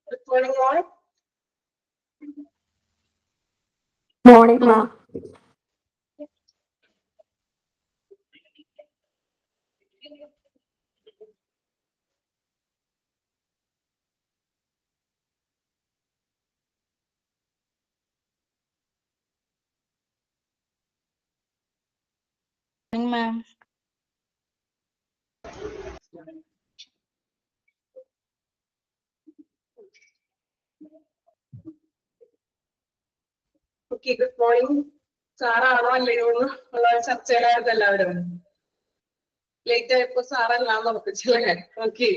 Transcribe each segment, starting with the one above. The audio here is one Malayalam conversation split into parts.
Good morning, all. Morning, ma'am. Ma'am. Okay, good morning. സാറാണോ അല്ലയോ എന്നുള്ള ചർച്ചയിലായിരുന്നു എല്ലാവരും. ലേറ്റ് ആയപ്പോ സാറല്ലാന്ന് ഉറപ്പിച്ചല്ലേ? ഓക്കെ,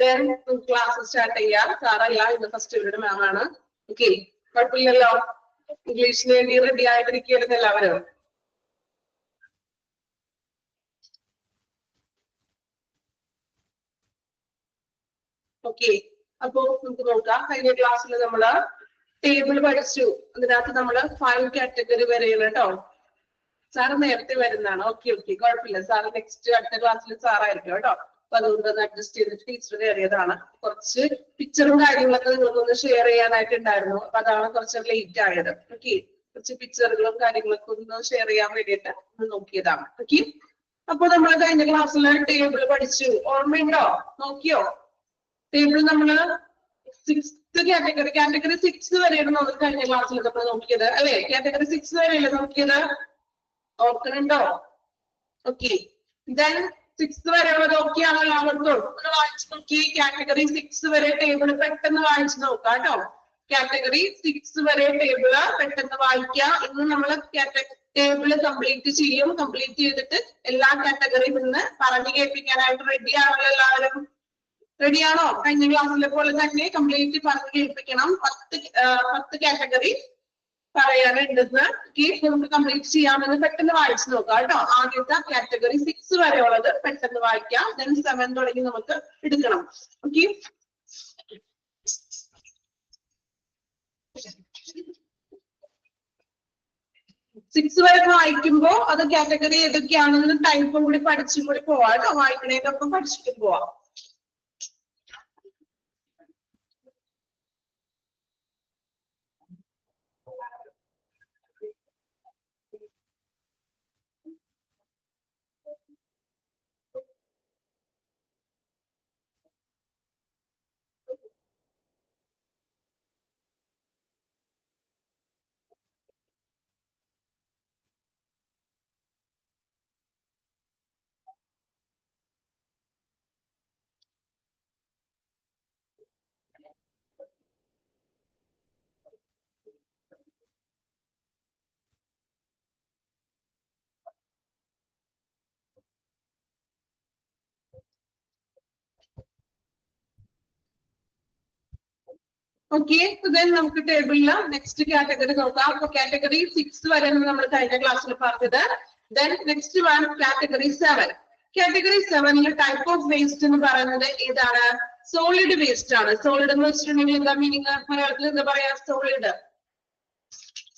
ദെൻ ക്ലാസ് സ്റ്റാർട്ട് ചെയ്യാം. സാറല്ല, ഇന്ന് ഫസ്റ്റ് ഇവരുടെ മാം ആണ്. ഓക്കെ, കുഴപ്പമില്ലല്ലോ. ഇംഗ്ലീഷിന് വേണ്ടി റെഡി ആയിട്ടിരിക്കുകയായിരുന്നു എല്ലാവരും. ഓക്കെ, അപ്പോ നമുക്ക് നോക്കാം. കഴിഞ്ഞ ക്ലാസ്സിൽ നമ്മള് ടേബിൾ പഠിച്ചു. അതിനകത്ത് നമ്മള് 5 കാറ്റഗറി വരെയാണ് കേട്ടോ. സാറ് നേരത്തെ വരുന്നതാണ്. ഓക്കെ ഓക്കെ, കുഴപ്പമില്ല. സാറ് നെക്സ്റ്റ് അടുത്ത ക്ലാസ്സിൽ സാറായിരിക്കും കേട്ടോ. അപ്പൊ അതുകൊണ്ടൊന്ന് അഡ്ജസ്റ്റ് ചെയ്തിട്ട് ടീച്ചർ കയറിയതാണ്. കുറച്ച് പിക്ചറും കാര്യങ്ങളൊക്കെ നിങ്ങൾക്കൊന്ന് ഷെയർ ചെയ്യാനായിട്ടുണ്ടായിരുന്നു. അപ്പൊ അതാണ് കുറച്ച് ലേറ്റ് ആയത്. ഓക്കെ, കുറച്ച് പിക്ചറുകളും കാര്യങ്ങളൊക്കെ ഒന്ന് ഷെയർ ചെയ്യാൻ വേണ്ടിയിട്ട് ഒന്ന് നോക്കിയതാണ്. ഓക്കെ, അപ്പൊ നമ്മൾ കഴിഞ്ഞ ക്ലാസ്സിൽ ടേബിൾ പഠിച്ചു. ഓർമ്മയുണ്ടോ? നോക്കിയോ? ടേബിൾ നമ്മള് 6th കാറ്റഗറി 6 വരെയാണ് നമ്മൾ കഴിഞ്ഞ ക്ലാസ്സിൽ നമ്മൾ നോക്കിയത് അല്ലെ? കാറ്റഗറി 6 വരെയല്ലേ നോക്കിയത്? ഓർക്കുന്നുണ്ടോ? ഓക്കെ, ദെൻ 6th വരെയുള്ളത് ഓക്കെ ആണോ എല്ലാവർക്കും? ഒന്ന് വായിച്ചു നോക്കി. കാറ്റഗറി 6 വരെ ടേബിൾ പെട്ടെന്ന് വായിച്ചു നോക്കാം കേട്ടോ. കാറ്റഗറി 6 വരെ ടേബിള് പെട്ടെന്ന് വായിക്കാം. ഇന്ന് നമ്മൾ ടേബിള് കംപ്ലീറ്റ് ചെയ്യും. കംപ്ലീറ്റ് ചെയ്തിട്ട് എല്ലാ കാറ്റഗറിയിൽ നിന്ന് പറഞ്ഞു കേൾപ്പിക്കാനായിട്ട് റെഡി ആണല്ലോ എല്ലാവരും? റെഡിയാണോ? കഴിഞ്ഞ ക്ലാസ്സിലെ പോലെ തന്നെ കംപ്ലീറ്റ് പറഞ്ഞു കേൾപ്പിക്കണം. 10 കാറ്റഗറി പറയാനുണ്ടെന്ന്. നമുക്ക് കംപ്ലീറ്റ് ചെയ്യാമെന്ന് പെട്ടെന്ന് വായിച്ചു നോക്കാം കേട്ടോ. ആദ്യത്തെ കാറ്റഗറി 6 വരെയുള്ളത് പെട്ടെന്ന് വായിക്കാം. ദെൻ 7 തുടങ്ങി നമുക്ക് എടുക്കണം. ഓക്കെ, 6 വരെ വായിക്കുമ്പോ അത് കാറ്റഗറി ഏതൊക്കെയാണെന്ന് ടൈപ്പും കൂടി പഠിച്ചും കൂടി പോവാം കേട്ടോ. വായിക്കണേനൊപ്പം പഠിച്ചിട്ട് പോവാം. ഓക്കെ, ദെൻ നമുക്ക് ടേബിളില് നെക്സ്റ്റ് കാറ്റഗറി നോക്കാം. അപ്പൊ കാറ്റഗറി 6 വരെ നമ്മൾ കഴിഞ്ഞ ക്ലാസ്സിൽ പറഞ്ഞത്. Then next one category 7. Category 7 type of waste എന്ന് പറയുന്നത് ഏതാണ്? സോളിഡ് വേസ്റ്റ് ആണ്. സോളിഡ് എന്ന് വെച്ചിട്ടുണ്ടെങ്കിൽ എന്താ മീനിങ്? മലയാളത്തിൽ എന്താ പറയാ?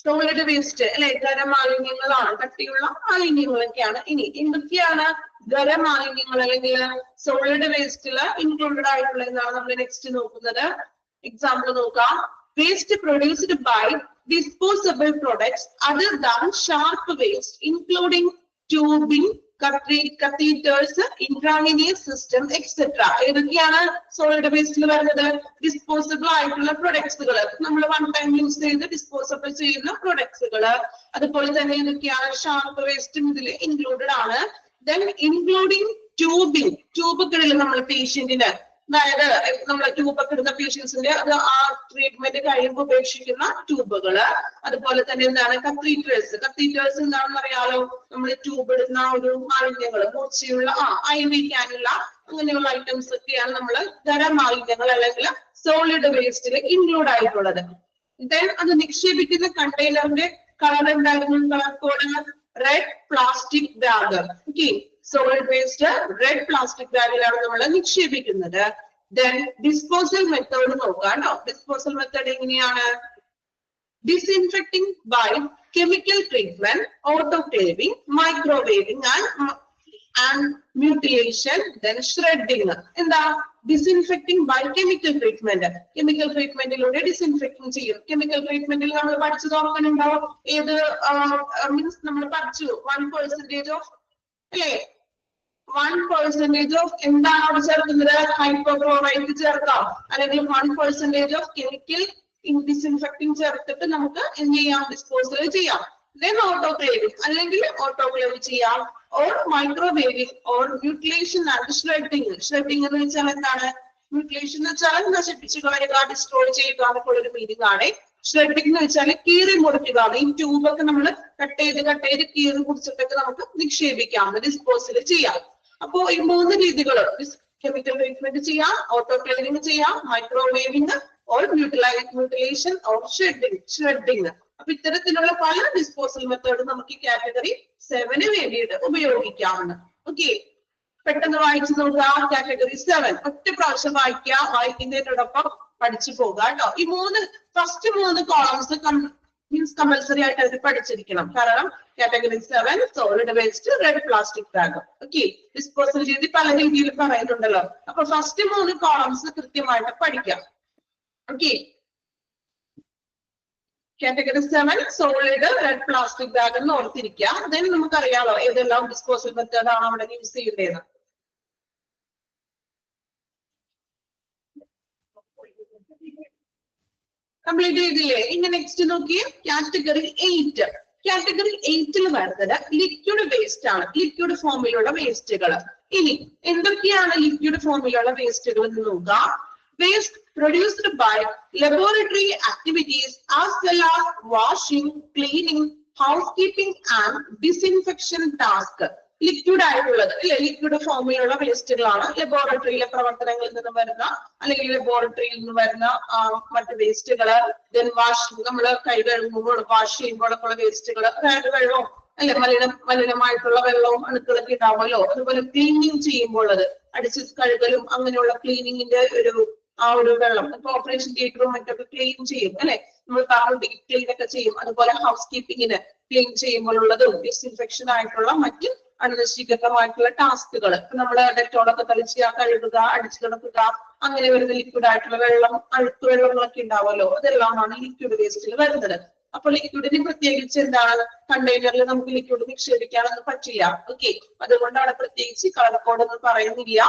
സോളിഡ് വേസ്റ്റ് അല്ലെ? ഖരമാലിന്യങ്ങളാണ്. കട്ടിയുള്ള മാലിന്യങ്ങളൊക്കെയാണ്. ഇനി എന്തൊക്കെയാണ് ഖരമാലിന്യങ്ങൾ അല്ലെങ്കിൽ സോളിഡ് വേസ്റ്റില് ഇൻക്ലൂഡഡ് ആയിട്ടുള്ള എന്നാണ് നമ്മൾ നെക്സ്റ്റ് നോക്കുന്നത്. Example നോക്കാം. Waste produced by disposable products other than sharp waste, including tubing, catheters, intravenous system, etc. ഏതൊക്കെയാണ് സോളിഡ് വേസ്റ്റിൽ വരുന്നത്? ഡിസ്പോസിബിൾ ആയിട്ടുള്ള പ്രൊഡക്ട്സുകൾ, നമ്മൾ വൺ ടൈം യൂസ് ചെയ്ത് ഡിസ്പോസിബിൾ ചെയ്യുന്ന പ്രൊഡക്ട്സുകൾ. അതുപോലെ തന്നെ ഏതൊക്കെയാണ്? ഷാർപ്പ് വേസ്റ്റും ഇതിൽ ഇൻക്ലൂഡഡ് ആണ്. ദെൻ ഇൻക്ലൂഡിങ് ട്യൂബിങ്, ട്യൂബുകളിൽ നമ്മൾ പേഷ്യന്റിന്, അതായത് നമ്മൾ ട്യൂബൊക്കെ ഇടുന്ന പേഷ്യൻസിന്റെ അത് ആ ട്രീറ്റ്മെന്റ് കഴിയുമ്പോൾ ഉപേക്ഷിക്കുന്ന ട്യൂബുകള്. അതുപോലെ തന്നെ എന്താണ്? കത്തീറ്റേഴ്സ് എന്താണെന്ന് അറിയാലോ? നമ്മൾ ട്യൂബ് ഇടുന്ന ഒരു മാലിന്യങ്ങൾ, മൂർച്ചയുള്ള അയവിക്കാനുള്ള അങ്ങനെയുള്ള ഐറ്റംസ് ഒക്കെയാണ് നമ്മൾ ഖരമാലിന്യങ്ങൾ അല്ലെങ്കിൽ സോളിഡ് വേസ്റ്റിൽ ഇൻക്ലൂഡ് ആയിട്ടുള്ളത്. ദെൻ അത് നിക്ഷേപിക്കുന്ന കണ്ടെയ്നറിന്റെ കളർ എന്തായിരുന്നു? Colour code red plastic bag. Okay, solid waste red plastic ബാഗിലാണ് നമ്മൾ നിക്ഷേപിക്കുന്നത്. ദെൻ ഡിസ്പോസൽ മെത്തേഡ് നോക്കാം കേട്ടോ. ഡിസ്പോസൽ മെത്തേഡ് എങ്ങനെയാണ്? Disinfecting by chemical treatment, autoclaving, microwaving and and mutilation, then shredding. എന്താ disinfecting by chemical treatment. Chemical treatment ലൂടെ disinfecting ചെയ്യും. Chemical treatment ൽ നമ്മൾ പഠിച്ചത് ഓർമ്മയുണ്ടോ? ഏത് മീൻസ് നമ്മൾ പഠിച്ചു 1% of അല്ലേ 1% of എന്താണ് അവിടെ ചേർക്കുന്നത്? ഹൈപ്പോക്ലോറൈറ്റ് ചേർക്കാം, അല്ലെങ്കിൽ 1% of chemical disinfecting ചേർത്തിട്ട് നമുക്ക് എന്ത് ചെയ്യാം? ഡിസ്പോസൽ ചെയ്യാം. Then autoclaving അല്ലെങ്കിൽ autoclave ചെയ്യാം, or microwaving or mutilation and shredding. Shredding എന്ന് വെച്ചാൽ എന്താണ്? mutilation എന്ന് വെച്ചാൽ നശിപ്പിച്ച് കളയുക, ഡിസ്ട്രോയ് ചെയ്യുക എന്നൊക്കെ ഒരു മീനിങ് ആണ്. shredding എന്ന് വെച്ചാൽ കീറി മുറിക്കുക. ഈ ട്യൂബൊക്കെ നമ്മൾ കട്ട് ചെയ്ത് കീറി മുറിച്ചിട്ടൊക്കെ നമുക്ക് നിക്ഷേപിക്കാം, ഡിസ്പോസൽ ചെയ്യാം. അപ്പോ ഈ 3 രീതികൾ കെമിക്കൽ ട്രീറ്റ്മെന്റ് ചെയ്യാം, ഓട്ടോക്ലേവിംഗ് ചെയ്യാം, മൈക്രോവേവിംഗ് or mutilation or shredding. അപ്പൊ ഇത്തരത്തിലുള്ള പല ഡിസ്പോസൽ മെത്തേഡ് നമുക്ക് കാറ്റഗറി 7 വേണ്ടിയിട്ട് ഉപയോഗിക്കാവുന്ന. ഓക്കെ, പെട്ടെന്ന് വായിച്ചു നോക്കുക. കാറ്റഗറി 7 ഒറ്റ പ്രാവശ്യം വായിക്കുന്നതിനോടൊപ്പം പഠിച്ചു പോകുക കേട്ടോ. ഈ ഫസ്റ്റ് 3 കോളംസ് മീൻസ് കമ്പൽസറി ആയിട്ട് അവർ പഠിച്ചിരിക്കണം. കാരണം category 7 solid waste, red plastic bag. Okay, disposal രീതി പല രീതിയിൽ പറയുന്നുണ്ടല്ലോ. അപ്പൊ ഫസ്റ്റ് 3 കോളംസ് കൃത്യമായിട്ട് പഠിക്കാം. Okay, category 7 solid, red plastic bag എന്ന് ഓർത്തിരിക്കുക. ദെൻ നമുക്കറിയാലോ ഏതെല്ലാം ഡിസ്പോസൽ മെത്തേഡ് ആണ് അവിടെ യൂസ് ചെയ്യുന്നത്. കംപ്ലീറ്റ് ചെയ്തില്ലേ? ഇനി നെക്സ്റ്റ് നോക്കിയേ, കാറ്റഗറി 8. കാറ്റഗറി 8 വരുന്നത് ലിക്വിഡ് വേസ്റ്റ് ആണ്, ലിക്വിഡ് ഫോമിലുള്ള വേസ്റ്റുകൾ. ഇനി എന്തൊക്കെയാണ് ലിക്വിഡ് ഫോമിലുള്ള വേസ്റ്റുകൾ എന്ന് നോക്കാം. Waste produced by laboratory activities as well as washing, cleaning, housekeeping and disinfection task. Liquid ആയിട്ടുള്ളത് അല്ലെ, ലിക്വിഡ് ഫോമിലുള്ള വേസ്റ്റുകളാണ് ലബോറട്ടറിയിലെ പ്രവർത്തനങ്ങളിൽ നിന്ന് വരുന്ന അല്ലെങ്കിൽ ലബോറട്ടറിയിൽ നിന്ന് വരുന്ന മറ്റ് വേസ്റ്റുകള്. ദെൻ വാഷിംഗ്, നമ്മൾ കൈ കഴുകുമ്പോൾ വാഷ് ചെയ്യുമ്പോഴൊക്കെയുള്ള വേസ്റ്റുകൾ, അതായത് വെള്ളവും അല്ലെ മലിനമായിട്ടുള്ള വെള്ളവും അണുക്കളൊക്കെ ഉണ്ടാവുമല്ലോ. അതുപോലെ ക്ലീനിങ് ചെയ്യുമ്പോൾ അത് അടിച്ച് കഴുകലും അങ്ങനെയുള്ള ക്ലീനിങ്ങിന്റെ ഒരു വെള്ളം, ഇപ്പൊ ഓപ്പറേഷൻ തിയേറ്ററും മറ്റൊക്കെ ക്ലീൻ ചെയ്യും അല്ലെ, നമ്മൾ ക്ലീൻ ഒക്കെ ചെയ്യും. അതുപോലെ ഹൗസ് കീപ്പിങ്ങിന് ക്ലീൻ ചെയ്യുമ്പോഴുള്ളതും ഡിസ്ഇൻഫെക്ഷൻ ആയിട്ടുള്ള മറ്റ് അണുനശീകരണമായിട്ടുള്ള ടാസ്കുകൾ, നമ്മള് ഡെറ്റോളൊക്കെ തളിച്ച് കഴുകുക, അടിച്ചു കിടക്കുക, അങ്ങനെ വരുന്ന ലിക്വിഡ് ആയിട്ടുള്ള വെള്ളം, അഴുക്ക് വെള്ളങ്ങളൊക്കെ ഉണ്ടാവുമല്ലോ, അതെല്ലാമാണ് ലിക്വിഡ് വേസ്റ്റിൽ വരുന്നത്. അപ്പൊ ലിക്വിഡിന് പ്രത്യേകിച്ച് എന്താണ്, കണ്ടെയ്നറിൽ നമുക്ക് ലിക്വിഡ് നിക്ഷേപിക്കാനൊന്നും പറ്റില്ല. ഓക്കെ, അതുകൊണ്ടാണ് പ്രത്യേകിച്ച് കളർ കോഡ് എന്ന് പറയുന്നില്ല.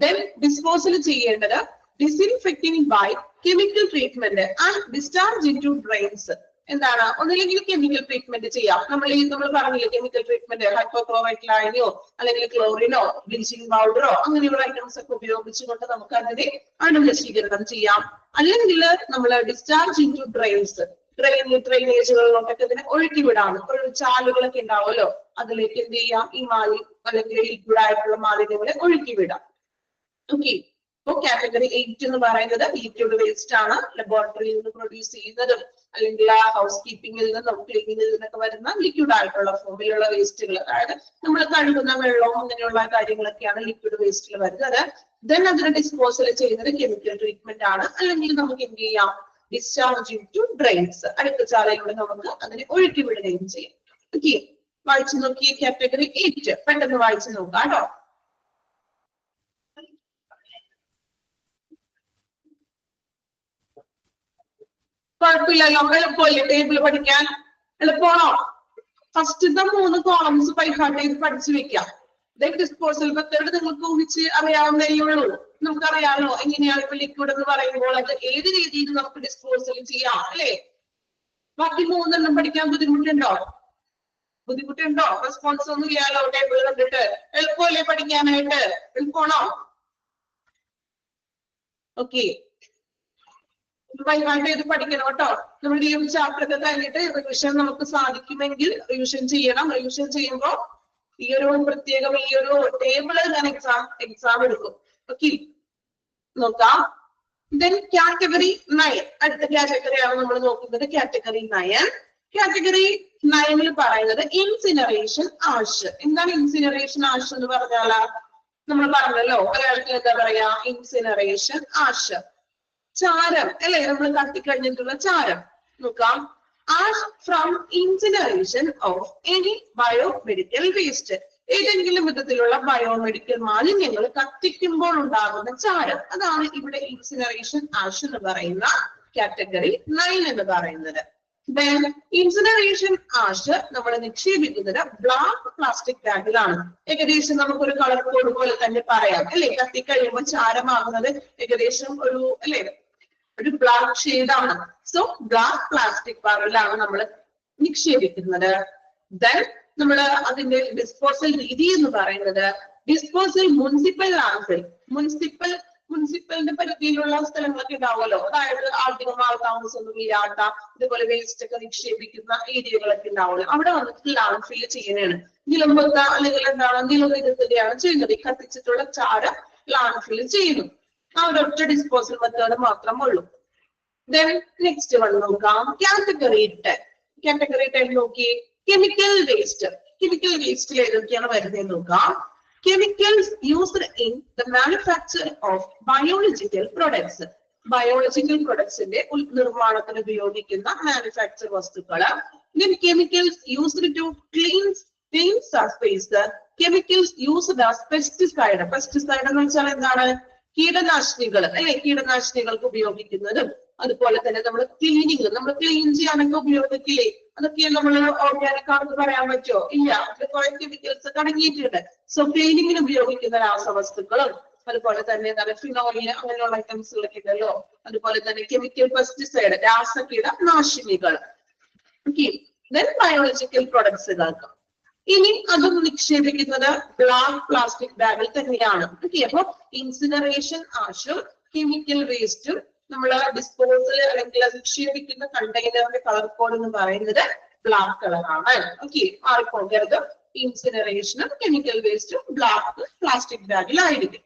ദെൻ ഡിസ്പോസൽ ചെയ്യേണ്ടത് disinfecting by chemical treatment and discharge into drains. എന്താണ്, ഒന്നില്ലെങ്കിൽ കെമിക്കൽ ട്രീറ്റ്മെന്റ് ചെയ്യാം. നമ്മൾ പറഞ്ഞില്ലേ കെമിക്കൽ ട്രീറ്റ്മെന്റ്, ഹൈപ്പോക്ലോറൈറ്റ് ലായനിയോ അല്ലെങ്കിൽ ക്ലോറിനോ ബ്ലീച്ചിങ് പൗഡറോ അങ്ങനെയുള്ള ഐറ്റംസ് ഒക്കെ ഉപയോഗിച്ചുകൊണ്ട് നമുക്ക് അതിനെ അണുനശീകരണം ചെയ്യാം. അല്ലെങ്കിൽ നമ്മൾ ഡിസ്ചാർജ് ഇൻ ടു ഡ്രെയിൻസ്, ഡ്രെയിനേജുകളിലോട്ടൊക്കെ ഇതിനെ ഒഴുക്കി വിടാം. ചാലുകളൊക്കെ ഉണ്ടാവുമല്ലോ, അതിലേക്ക് എന്ത് ചെയ്യാം, ഈ അല്ലെങ്കിൽ ലിക്വിഡ് ആയിട്ടുള്ള മാലിന്യങ്ങളെ ഒഴുക്കി വിടാം. ഓക്കെ, അപ്പൊ കാറ്റഗറി 8 എന്ന് പറയുന്നത് ലിക്വിഡ് വേസ്റ്റ് ആണ്, ലബോറട്ടറിയിൽ നിന്ന് പ്രൊഡ്യൂസ് ചെയ്യുന്നതും അല്ലെങ്കിൽ ഹൗസ് കീപ്പിംഗിൽ നിന്നും ക്ലീനിങ്ങിൽ നിന്നൊക്കെ വരുന്ന ലിക്വിഡ് ആയിട്ടുള്ള ഫോമിലുള്ള വേസ്റ്റുകൾ, അതായത് നമ്മൾ കഴുകുന്ന വെള്ളവും അങ്ങനെയുള്ള കാര്യങ്ങളൊക്കെയാണ് ലിക്വിഡ് വേസ്റ്റിൽ വരുന്നത്. ദെൻ അതിനെ ഡിസ്പോസൽ ചെയ്യുന്നത് കെമിക്കൽ ട്രീറ്റ്മെന്റ് ആണ്, അല്ലെങ്കിൽ നമുക്ക് എന്ത് ചെയ്യാം, ഡിസ്ചാർജ് ഇൻ ടു ഡ്രെയിൻസ്, അഴുക്കുചാലയിലൂടെ നമുക്ക് അതിനെ ഒഴുക്കി വിടുകയും ചെയ്യാം. ഓക്കെ, വായിച്ചു നോക്കിയ കാറ്റഗറി 8 പെട്ടെന്ന് വായിച്ചു നോക്കാം കേട്ടോ. കുഴപ്പമില്ലല്ലോ, എളുപ്പമല്ലേ ടേബിൾ പഠിക്കാൻ? എളുപ്പമാണോ? ഫസ്റ്റത്തെ 3 കോളംസ് ബൈഹാർട്ട് ചെയ്ത് പഠിച്ചു വെക്കാം. ഡിസ്പോസൽ മെത്തേഡ് നിങ്ങൾക്ക് ഊഹിച്ച് അറിയാവുന്നേ ഉള്ളൂ. നമുക്കറിയാലോ എങ്ങനെയാണ് ഇപ്പൊ ലിക്വിഡ് എന്ന് പറയുമ്പോൾ അത് ഏത് രീതിയിൽ നമുക്ക് ഡിസ്പോസൽ ചെയ്യാം അല്ലെ. ബാക്കി 3 പഠിക്കാൻ ബുദ്ധിമുട്ടുണ്ടോ? റെസ്പോൺസ് ഒന്നും ഇല്ലാലോ ടേബിൾ കണ്ടിട്ട്? എളുപ്പമല്ലേ പഠിക്കാനായിട്ട്? എളുപ്പമാണോ? ഓക്കെ, ബൈഹാർട്ട് ചെയ്ത് പഠിക്കണം കേട്ടോ. നമ്മൾ ഈ ഒരു ചാപ്റ്റർ ഒക്കെ കഴിഞ്ഞിട്ട് റിവിഷൻ നമുക്ക് സാധിക്കുമെങ്കിൽ റിവിഷൻ ചെയ്യണം. റിവിഷൻ ചെയ്യുമ്പോൾ ഈ ഒരു പ്രത്യേകം ഈ ഒരു ടേബിള് ഞാൻ എക്സാം എടുക്കും. ഓക്കെ, നോക്കാം. ദെൻ കാറ്റഗറി 9, അടുത്ത കാറ്റഗറിയാണ് നമ്മൾ നോക്കുന്നത്. കാറ്റഗറി 9. കാറ്റഗറി 9 പറയുന്നത് ഇൻസിനറേഷൻ ആഷ്. എന്താണ് ഇൻസിനറേഷൻ ആഷ് എന്ന് പറഞ്ഞാല്? നമ്മൾ പറഞ്ഞല്ലോ മലയാളത്തിൽ എന്താ പറയാ, ഇൻസിനറേഷൻ ആഷ്, ചാരം അല്ലെ, നമ്മൾ കത്തിക്കഴിഞ്ഞിട്ടുള്ള ചാരം. നോക്കാം. Ash from incineration of any biomedical waste. ഏതെങ്കിലും വിധത്തിലുള്ള ബയോമെഡിക്കൽ മാലിന്യങ്ങൾ കത്തിക്കുമ്പോൾ ഉണ്ടാകുന്ന ചാരം, അതാണ് ഇവിടെ ഇൻസിനറേഷൻ ആഷ് എന്ന് പറയുന്ന കാറ്റഗറി 9 എന്ന് പറയുന്നത്. Then ഇൻസിനറേഷൻ ആഷ് നമ്മൾ നിക്ഷേപിക്കുന്നത് ബ്ലാക്ക് പ്ലാസ്റ്റിക് ബാഗിലാണ്. ഏകദേശം നമുക്കൊരു കളർ കോഡ് പോലെ തന്നെ പറയാം അല്ലെ. കത്തിക്കഴിയുമ്പോൾ ചാരമാകുന്നത് ഏകദേശം ഒരു ബ്ലാക്ക് ഷെയ്ഡാണ്. സോ ബ്ലാക്ക് പ്ലാസ്റ്റിക് ബാഗിലാണ് നമ്മൾ നിക്ഷേപിക്കുന്നത്. ദെൻ നമ്മൾ അതിന്റെ ഡിസ്പോസൽ രീതി എന്ന് പറയുന്നത് ഡിസ്പോസൽ മുനിസിപ്പൽ ലാൻഡ്ഫിൽ. മുനിസിപ്പലിന്റെ പരിധിയിലുള്ള സ്ഥലങ്ങളൊക്കെ ഉണ്ടാവുമല്ലോ, അതായത് അധികം ആൾ താമസമൊന്നും ഇല്ലാത്ത ഇതുപോലെ വേസ്റ്റ് ഒക്കെ നിക്ഷേപിക്കുന്ന ഏരിയകളൊക്കെ ഉണ്ടാവുമല്ലോ, അവിടെ വന്നിട്ട് ലാൻഡ്ഫിൽ ചെയ്യുന്നതാണ്. നിലമ്പുക അല്ലെങ്കിൽ നിലനിർത്തുകയാണ് ചെയ്യുന്നത്. ഈ കത്തിച്ചിട്ടുള്ള ചാരം ലാൻഡ്ഫിൽ ചെയ്യുന്നു. ആ ഒരൊറ്റ ഡിസ്പോസൽ മെത്തേഡ് മാത്രമുള്ളൂ. Then next one നോക്കാം, കാറ്റഗറി 10. കാറ്റഗറി 10 നോക്കി, കെമിക്കൽ വേസ്റ്റ്. കെമിക്കൽ വേസ്റ്റിൽ ഏതൊക്കെയാണ് വരുന്നത് നോക്കാം. Chemicals used in the manufacture of biological products. Biological പ്രൊഡക്ട്സിന്റെ നിർമ്മാണത്തിന് ഉപയോഗിക്കുന്ന മാനുഫാക്ചർ വസ്തുക്കള്. Then chemicals used to clean surface. Chemicals used as pesticide. Pesticide എന്ന് വെച്ചാൽ എന്താണ്? കീടനാശിനികൾ അല്ലെ. കീടനാശിനികൾക്ക് ഉപയോഗിക്കുന്നതും അതുപോലെ തന്നെ നമ്മൾ ക്ലീൻ ചെയ്യാനൊക്കെ ഉപയോഗിക്കില്ലേ, അതൊക്കെ നമ്മൾ ഓർഗാനിക് ആണെന്ന് പറയാൻ പറ്റുമോ? ഇല്ല, അതിൽ കുറെ കെമിക്കൽസ് അടങ്ങിയിട്ടുണ്ട്. സോ ക്ലീനിങ്ങിന് ഉപയോഗിക്കുന്ന രാസവസ്തുക്കളും അതുപോലെ തന്നെ ഫിനോയില് അങ്ങനെയുള്ള ഐറ്റംസുകളൊക്കെ ഉണ്ടല്ലോ. അതുപോലെ തന്നെ കെമിക്കൽ പെസ്റ്റിസൈഡ്, രാസകീടനാശിനികൾ. ഓക്കെ, ദെൻ ബയോളജിക്കൽ പ്രൊഡക്ട്സുകൾക്ക്. ഇനി അതും നിക്ഷേപിക്കുന്നത് ബ്ലാക്ക് പ്ലാസ്റ്റിക് ബാഗിൽ തന്നെയാണ്. ഓക്കെ, അപ്പൊ ഇൻസിനറേഷൻ ആഷും കെമിക്കൽ വേസ്റ്റും നമ്മൾ ഡിസ്പോസൽ അല്ലെങ്കിൽ നിക്ഷേപിക്കുന്ന കണ്ടെയ്നറിന്റെ കളർ കോഡ് എന്ന് പറയുന്നത് ബ്ലാക്ക് കളറാണ്. ഓക്കെ, മാറിപ്പോകരുത്. ഇൻസിനറേഷനും കെമിക്കൽ വേസ്റ്റും ബ്ലാക്ക് പ്ലാസ്റ്റിക് ബാഗിലായിരിക്കും.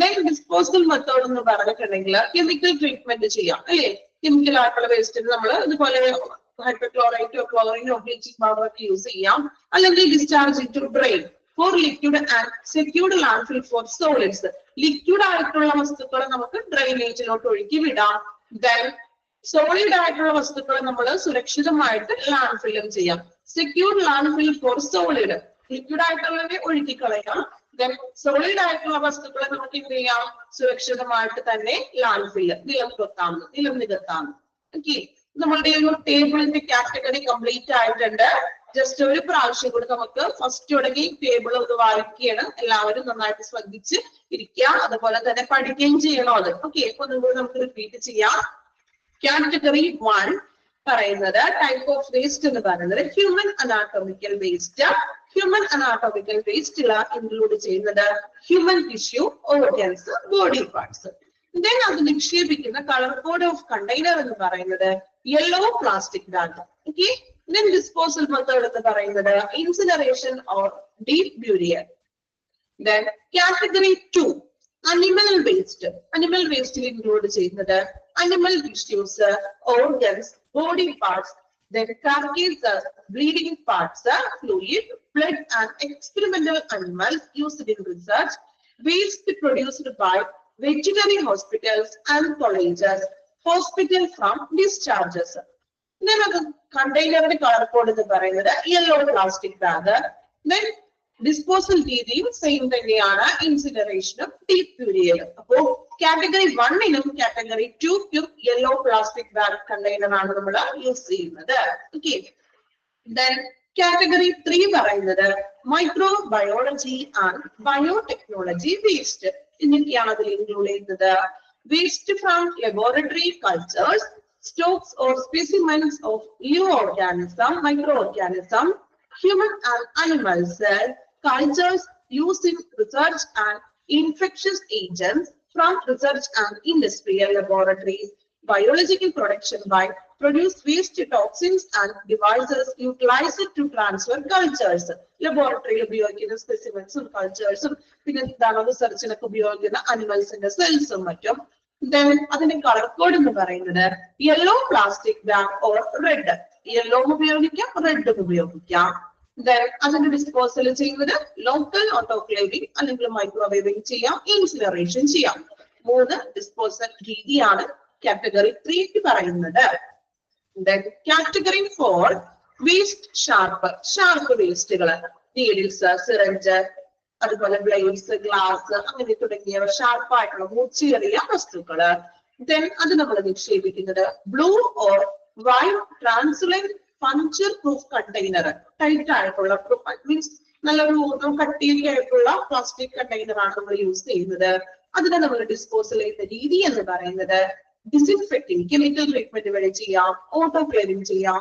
ദെൻ ഡിസ്പോസൽ മെത്തേഡ് എന്ന് പറഞ്ഞിട്ടുണ്ടെങ്കിൽ കെമിക്കൽ ട്രീറ്റ്മെന്റ് ചെയ്യാം അല്ലെ. കെമിക്കൽ ആയിട്ടുള്ള വേസ്റ്റിന് നമ്മൾ ഇതുപോലെ ഹൈഡ്രോക്ലോറൈറ്റോ ക്ലോറിനോ ബ്ലീച്ചിങ് പൗഡർ ഒക്കെ യൂസ് ചെയ്യാം. അല്ലെങ്കിൽ discharge to drain for liquid and secured landfill for solids. ലിക്വിഡ് ആയിട്ടുള്ള വസ്തുക്കളെ നമുക്ക് ഡ്രെയിനേജിലോട്ട് ഒഴുക്കി വിടാം. ദെൻ സോളിഡ് ആയിട്ടുള്ള വസ്തുക്കളെ നമ്മൾ സുരക്ഷിതമായിട്ട് ലാൻഡ്ഫില്ലും ചെയ്യാം. Secured landfill for solid, liquid ആയിട്ടുള്ളവരെ ഒഴുക്കി കളയാം. ദെൻ സോളിഡ് ആയിട്ടുള്ള വസ്തുക്കളെ നമുക്ക് എന്ത് ചെയ്യാം? സുരക്ഷിതമായിട്ട് തന്നെ ലാൻഡ്ഫില്ല് നിലനിർത്താം. ഓക്കെ, നമ്മളുടെ ഒരു ടേബിളിന്റെ കാറ്റഗറി കംപ്ലീറ്റ് ആയിട്ടുണ്ട്. ജസ്റ്റ് ഒരു പ്രാവശ്യം കൂടി നമുക്ക് ഫസ്റ്റ് തുടങ്ങി ടേബിൾ ഒന്ന് വായിക്കുകയാണ്. എല്ലാവരും നന്നായിട്ട് ശ്രദ്ധിച്ച് ഇരിക്കുക, അതുപോലെ തന്നെ പഠിക്കുകയും ചെയ്യണം അത്. ഓക്കെ, അപ്പൊ നിങ്ങൾ നമുക്ക് റിപ്പീറ്റ് ചെയ്യാം. കാറ്റഗറി 1 പറയുന്നത് ടൈപ്പ് ഓഫ് വേസ്റ്റ് എന്ന് പറയുന്നത് human anatomical waste. Human anatomical വേസ്റ്റിൽ ഇൻക്ലൂഡ് ചെയ്യുന്നത് human tissue, organs, body parts. Then അത് നിക്ഷേപിക്കുന്ന കളർ കോഡ് ഓഫ് കണ്ടെയ്നർ എന്ന് പറയുന്നത് yellow plastic bag. Okay, then disposal method എന്ന് പറയുന്നത് incineration or deep burial. Then category 2 animal waste. Animal വേസ്റ്റിൽ ഇൻക്ലൂഡ് ചെയ്യുന്നത് animal tissues, organs, body parts, then carcasses, bleeding parts, fluid, blood and experimental animals used in research, waste produced by veterinary hospitals and colleges, hospital from discharges. ഇതിനകത്ത് കണ്ടെയ്നറിന്റെ കളർ കോഡ് എന്ന് പറയുന്നത് yellow plastic bag. Then disposal രീതിയും സെയിം തന്നെയാണ്, ഇൻസിനറേഷനും ഡീപ് ബ്യൂരിയലും. അപ്പോ കാറ്റഗറി 1നും കാറ്റഗറി 2ക്കും യെല്ലോ പ്ലാസ്റ്റിക് ബാഗ് കണ്ടെയ്നർ ആണ് നമ്മൾ യൂസ് ചെയ്യുന്നത്. ഓക്കെ, ദെൻ കാറ്റഗറി 3 പറയുന്നത് microbiology and biotechnology waste. എന്നൊക്കെയാണ് അതിൽ ഇൻക്ലൂഡ് ചെയ്യുന്നത്. Waste from laboratory cultures, stocks or specimens of living organism, microorganism, human and animal cell cultures used in research and infectious agents from research and industrial laboratories. Biological production by produced waste toxins and devices utilized to transfer cultures. Laboratory ഉപയോഗിക്കുന്ന സ്പെസിമെൻസും കൾച്ചേഴ്സും പിന്നെ എന്താണ് റിസർച്ചിനൊക്കെ ഉപയോഗിക്കുന്ന അനിമൽസിന്റെ സെൽസും മറ്റും. Then അതിന്റെ കളർ കോഡ് എന്ന് പറയുന്നത് yellow plastic bag or red. Yellow ഉപയോഗിക്കാം, റെഡ് ഉപയോഗിക്കാം. Then അതിന്റെ ഡിസ്പോസൽ ചെയ്യുന്നത് ലോക്കൽ ഓട്ടോക്ലേവിംഗ് അല്ലെങ്കിൽ മൈക്രോവേവിംഗ് ചെയ്യാം, ഇൻസിനറേഷൻ ചെയ്യാം. 3 ഡിസ്പോസൽ രീതിയാണ് കാറ്റഗറി 3 പറയുന്നത്. Then കാറ്റഗറി 4 വേസ്റ്റ് ഷാർപ്പ് വേസ്റ്റുകൾ. നീഡിൽസ്, സിറഞ്ച്, അതുപോലെ ബ്ലേഡ്സ്, ഗ്ലാസ് അങ്ങനെ തുടങ്ങിയവ ഷാർപ്പായിട്ടുള്ള മൂർച്ചയേറിയ വസ്തുക്കള്. ദെൻ അത് നമ്മൾ നിക്ഷേപിക്കുന്നത് blue or white translucent puncture proof container, tight ആയിട്ടുള്ള മീൻസ് നല്ലൊരു കട്ടിയായിട്ടുള്ള പ്ലാസ്റ്റിക് കണ്ടെയ്നർ ആണ് നമ്മൾ യൂസ് ചെയ്യുന്നത്. അതിനെ നമ്മൾ ഡിസ്പോസൽ ചെയ്യുന്ന രീതി എന്ന് പറയുന്നത് ഡിസിൻഫെക്റ്റിംഗ്, കെമിക്കൽ ട്രീറ്റ്മെന്റ് വഴി ചെയ്യാം, ഓട്ടോക്ലേവിംഗ് ചെയ്യാം,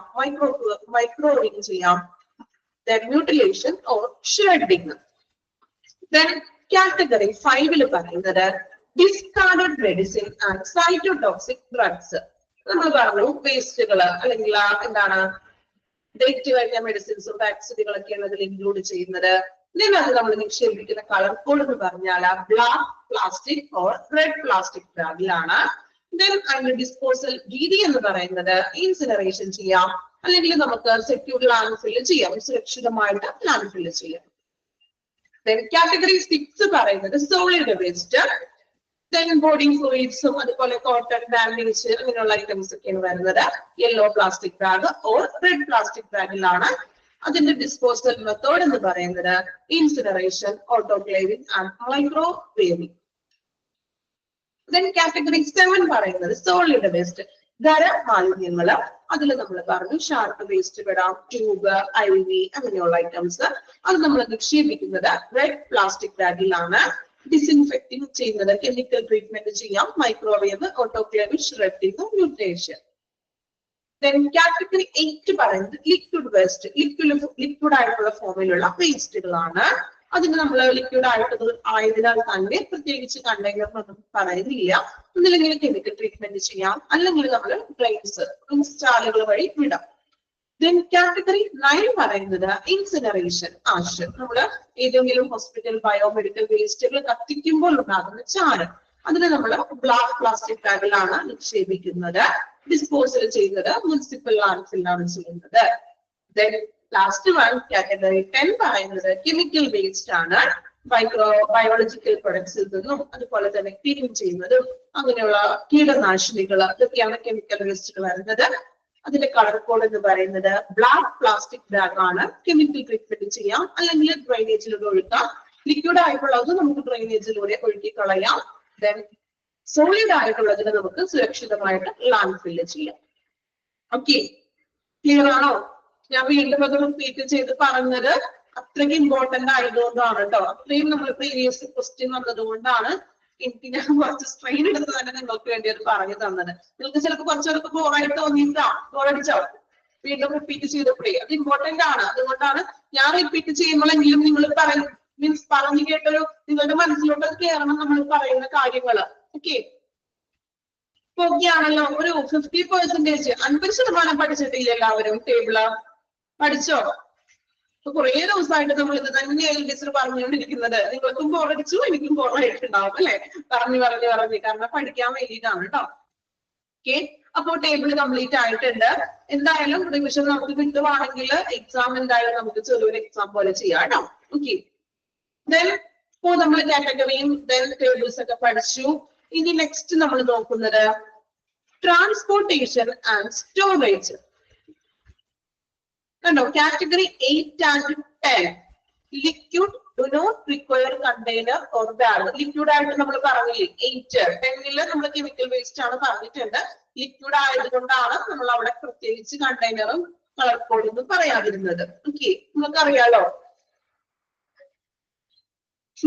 മൈക്രോവേവിംഗ് ചെയ്യാം, then mutilation or shredding. Then category 5 പറയുന്നത് discarded medicine and cytotoxic drugs. നമ്മൾ പറഞ്ഞു വേസ്റ്റുകൾ അല്ലെങ്കിൽ എന്താണ് ഡേറ്റ് കഴിഞ്ഞ മെഡിസിൻസും വാക്സിനുകളൊക്കെയാണ് അതിൽ ഇൻക്ലൂഡ് ചെയ്യുന്നത്. അത് നമ്മൾ നിക്ഷേപിക്കുന്ന കളർ കോഡ് എന്ന് പറഞ്ഞാൽ black plastic or red plastic ബാഗിലാണ്. ദെൻ അതിന്റെ ഡിസ്പോസൽ രീതി എന്ന് പറയുന്നത് ഇൻസിനറേഷൻ ചെയ്യാം, അല്ലെങ്കിൽ നമുക്ക് സെക്യൂർ ലാൻഡ് ഫില്ല് ചെയ്യാം, സുരക്ഷിതമായിട്ട് ലാൻഡ് ഫില്ല് ചെയ്യാം. ദെൻ കാറ്റഗറി 6 പറയുന്നത് സോളിഡ് വേസ്റ്റ്. ദെൻ ബോഡി ഫ്ലൂയിഡ്സും അതുപോലെ കോട്ടൺ, ബാൻഡേജ് അങ്ങനെയുള്ള ഐറ്റംസ് ഒക്കെയാണ് വരുന്നത്. Yellow plastic bag or red plastic ബാഗിലാണ്. അതിന്റെ ഡിസ്പോസൽ മെത്തേഡ് എന്ന് പറയുന്നത് incineration, autoclaving and microwaving. Then category 7 പറയുന്നത് സോളിഡ് വേസ്റ്റ്, ഖര മാലിന്യങ്ങള്. അതിൽ നമ്മൾ പറഞ്ഞു ഷാർപ്പ് വേസ്റ്റ് വിടാം, ട്യൂബ്, IV അങ്ങനെയുള്ള ഐറ്റംസ്. അത് നമ്മൾ നിക്ഷേപിക്കുന്നത് റെഡ് പ്ലാസ്റ്റിക് ബാഗിലാണ്. ഡിസിൻഫെക്റ്റിംഗ് ചെയ്യുന്നത് കെമിക്കൽ ട്രീറ്റ്മെന്റ് ചെയ്യാം, microwave, autoclave, shredding, mutation. Then category 8 പറയുന്നത് ലിക്വിഡ് വേസ്റ്റ്, ലിക്വിഡ് ആയിട്ടുള്ള ഫോമിലുള്ള വേസ്റ്റുകളാണ്. അതിന് നമ്മൾ ലിക്വിഡ് ആയതിനാൽ തന്നെ പ്രത്യേകിച്ച് കണ്ടെയ്നർ ഒന്നും പറയുന്നില്ല. ഒന്നില്ലെങ്കിൽ കെമിക്കൽ ട്രീറ്റ്മെന്റ് ചെയ്യാം, അല്ലെങ്കിൽ നമ്മൾ ഡ്രെയിൻസ് ചാലുകൾ വഴി വിടാം. ദെൻ കാറ്റഗറി 9 പറയുന്നത് ഇൻസിനറേഷൻ, ആഷ്. നമ്മൾ ഏതെങ്കിലും ഹോസ്പിറ്റൽ ബയോമെഡിക്കൽ വേസ്റ്റുകൾ കത്തിക്കുമ്പോൾ ഉണ്ടാകുന്ന ചാരം, അതിന് നമ്മൾ ബ്ലാക്ക് പ്ലാസ്റ്റിക് ബാഗിലാണ് നിക്ഷേപിക്കുന്നത്. ഡിസ്പോസൽ ചെയ്യുന്നത് മുനിസിപ്പൽ ലാൻഡ്ഫില്ലാണ് ചെയ്യുന്നത്. ദെൻ ലാസ്റ്റ് വൺ കാറ്റഗറി 10 പറയുന്നത് കെമിക്കൽ വേസ്റ്റ് ആണ്. ബയോളജിക്കൽ പ്രൊഡക്ട്സിൽ നിന്നും അതുപോലെ തന്നെ ക്ലീൻ ചെയ്യുന്നതും അങ്ങനെയുള്ള കീടനാശിനികൾ, ഇതൊക്കെയാണ് കെമിക്കൽ വേസ്റ്റുകൾ വരുന്നത്. അതിന്റെ കളർ കോഡ് എന്ന് പറയുന്നത് ബ്ലാക്ക് പ്ലാസ്റ്റിക് ബാഗ് ആണ്. കെമിക്കൽ ട്രീറ്റ്മെന്റ് ചെയ്യാം, അല്ലെങ്കിൽ ഡ്രൈനേജിലൂടെ ഒഴുക്കാം. ലിക്വിഡ് ആയിട്ടുള്ളത് നമുക്ക് ഡ്രൈനേജിലൂടെ ഒഴുക്കി കളയാം. ദെൻ സോളിഡ് ആയിട്ടുള്ളതിന് നമുക്ക് സുരക്ഷിതമായിട്ട് ലാൻഡ് ഫില്ല് ചെയ്യാം. ഓക്കെ, ക്ലിയർ ആണോ? ഞാൻ വീണ്ടും അത് റിപ്പീറ്റ് ചെയ്ത് പറഞ്ഞത് അത്രയ്ക്ക് ഇമ്പോർട്ടന്റ് ആയതുകൊണ്ടാണ് കേട്ടോ. അത്രയും നമ്മൾ പ്രീവിയസ് ക്വസ്റ്റ്യൻ വന്നതുകൊണ്ടാണ് എനിക്ക് ഞാൻ കുറച്ച് സ്ട്രെയിൻ എടുത്ത് തന്നെ നിങ്ങൾക്ക് വേണ്ടി അത് പറഞ്ഞു തന്നത്. നിങ്ങൾക്ക് ചിലപ്പോൾ കുറച്ചൊക്കെ ബോറായിട്ട് തോന്നിയിട്ടാ, ബോറടിച്ചോ? വീണ്ടും റിപ്പീറ്റ് ചെയ്തപ്പോഴേ അത് ഇമ്പോർട്ടന്റ് ആണ്. അതുകൊണ്ടാണ് ഞാൻ റിപ്പീറ്റ് ചെയ്യുമ്പോഴെങ്കിലും നിങ്ങൾ മീൻസ് പറഞ്ഞു കേട്ടൊരു നിങ്ങളുടെ മനസ്സിലോട്ട് കയറണം നമ്മൾ പറയുന്ന കാര്യങ്ങള്. ഓക്കെ, ഓക്കെയാണല്ലോ? ഒരു 50%, 50% പഠിച്ചിട്ടില്ല എല്ലാവരും? ടേബിള് പഠിച്ചോ? കുറെ ദിവസമായിട്ട് നമ്മൾ ഇത് തന്നെയാണ് ടീച്ചർ പറഞ്ഞുകൊണ്ടിരിക്കുന്നത്. നിങ്ങൾക്കും ബോറടിച്ചു, എനിക്കും ബോറായിട്ടുണ്ടാവും അല്ലെ? പറഞ്ഞു കാരണം പഠിക്കാൻ വേണ്ടിയിട്ടാണ് കേട്ടോ. ഓക്കെ, അപ്പോ ടേബിൾ കംപ്ലീറ്റ് ആയിട്ടുണ്ട്. എന്തായാലും റിവിഷൻ നമുക്ക് കിട്ടുവാണെങ്കിൽ എക്സാം എന്തായാലും നമുക്ക് ചെറിയൊരു എക്സാം പോലെ ചെയ്യാം കേട്ടോ. ഓക്കെ, ദെൻ ഇപ്പോ നമ്മൾ കാറ്റഗറിയും ദെൻ ടേബിൾസ് ഒക്കെ പഠിച്ചു. ഇനി നെക്സ്റ്റ് നമ്മൾ നോക്കുന്നത് ട്രാൻസ്പോർട്ടേഷൻ ആൻഡ് സ്റ്റോറേജ്. കണ്ടോ, category 8 and 10 liquid do not require container or bag. Liquid ആയിട്ട് നമ്മൾ പറഞ്ഞില്ലേ 8, 10 നമ്മൾ കെമിക്കൽ വേസ്റ്റ് ആണ് പറഞ്ഞിട്ടുണ്ട്. ലിക്വിഡ് ആയതുകൊണ്ടാണ് നമ്മൾ അവിടെ പ്രത്യേകിച്ച് കണ്ടെയ്നറും കളർ കോഡൊന്നും പറയാതിരുന്നത്. ഓക്കെ, നമുക്കറിയാലോ.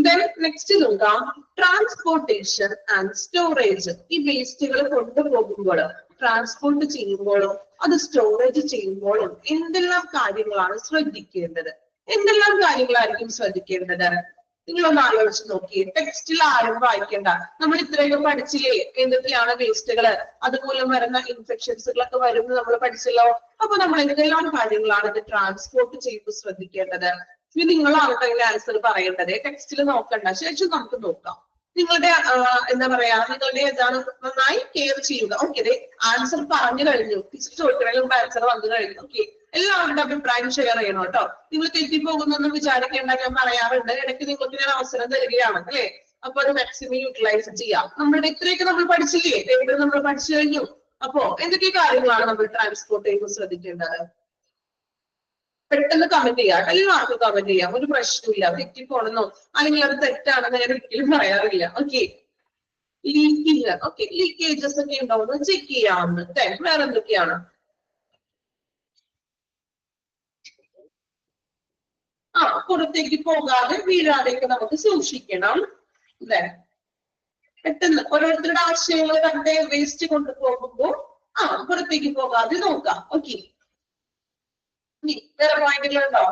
Then നെക്സ്റ്റ് നോക്കാം ട്രാൻസ്പോർട്ടേഷൻ ആൻഡ് സ്റ്റോറേജ്. ഈ വേസ്റ്റുകൾ കൊണ്ടുപോകുമ്പോൾ, ട്രാൻസ്പോർട്ട് ചെയ്യുമ്പോഴും അത് സ്റ്റോറേജ് ചെയ്യുമ്പോഴും എന്തെല്ലാം കാര്യങ്ങളാണ് ശ്രദ്ധിക്കേണ്ടത്? എന്തെല്ലാം കാര്യങ്ങളായിരിക്കും ശ്രദ്ധിക്കേണ്ടത്? നിങ്ങളൊന്ന് ആലോചിച്ച് നോക്കിയേ. ടെക്സ്റ്റിൽ ആരും വായിക്കേണ്ട. നമ്മൾ ഇത്രയൊക്കെ പഠിച്ചില്ലേ എന്തൊക്കെയാണ് വേസ്റ്റുകള്, അതുമൂലം വരുന്ന ഇൻഫെക്ഷൻസുകളൊക്കെ വരുന്നത് നമ്മൾ പഠിച്ചല്ലോ. അപ്പൊ നമ്മൾ എന്തെല്ലാം കാര്യങ്ങളാണ് ഇത് ട്രാൻസ്പോർട്ട് ചെയ്യുമ്പോൾ ശ്രദ്ധിക്കേണ്ടത്? ഇനി നിങ്ങളാണ് അതിന്റെ ആൻസർ പറയേണ്ടത്. ടെക്സ്റ്റിൽ നോക്കണ്ട, ശേഷം നമുക്ക് നോക്കാം. നിങ്ങളുടെ എന്താ പറയാ, നിങ്ങളുടെ ഏതാണ് നന്നായി കെയർ ചെയ്യുക. ഓക്കെ, ആൻസർ പറഞ്ഞു കഴിഞ്ഞു. ടീച്ചർ ചോദിക്കുന്നതിന് മുമ്പ് ആൻസർ വന്നു കഴിഞ്ഞു. ഓക്കെ, എല്ലാവരുടെ അഭിപ്രായം ഷെയർ ചെയ്യണം കേട്ടോ. നിങ്ങൾ തെറ്റിപ്പോകുന്നൊന്നും വിചാരിക്കേണ്ട, ഞാൻ പറയാറുണ്ട്. ഇടയ്ക്ക് നിങ്ങൾക്ക് ഞാൻ അവസരം തരികയാണ് അല്ലെ? അപ്പൊ അത് മാക്സിമം യൂട്ടിലൈസ് ചെയ്യാം. നമ്മളുടെ ഇത്രയൊക്കെ നമ്മൾ പഠിച്ചില്ലേ, ടേബിൾ നമ്മൾ പഠിച്ചു കഴിഞ്ഞു. അപ്പോ എന്തൊക്കെ കാര്യങ്ങളാണ് നമ്മൾ ട്രാൻസ്പോർട്ട് ചെയ്യുമ്പോൾ ശ്രദ്ധിക്കേണ്ടത്? പെട്ടെന്ന് കമന്റ് ചെയ്യാം, അല്ലെങ്കിൽ ആർക്ക് കമന്റ് ചെയ്യാം, ഒരു പ്രശ്നമില്ല. തെറ്റിപ്പോണെന്നോ അല്ലെങ്കിൽ അത് തെറ്റാണെന്ന് ഞാൻ ഒരിക്കലും പറയാറില്ല. ഓക്കെ, ലീക്കിങ്, ഓക്കെ, ലീക്കേജസ് ഒക്കെ ഉണ്ടോ ചെക്ക് ചെയ്യാവുന്ന. വേറെ എന്തൊക്കെയാണ്? പുറത്തേക്ക് പോകാതെ വീഴാതെയൊക്കെ നമുക്ക് സൂക്ഷിക്കണം അല്ലെ. പെട്ടെന്ന് ഓരോരുത്തരുടെ ആശയങ്ങൾ കണ്ട് വേസ്റ്റ് കൊണ്ടുപോകുമ്പോൾ പുറത്തേക്ക് പോകാതെ നോക്കാം. ഓക്കെ, വേറെ പോയിന്റുകളുണ്ടോ?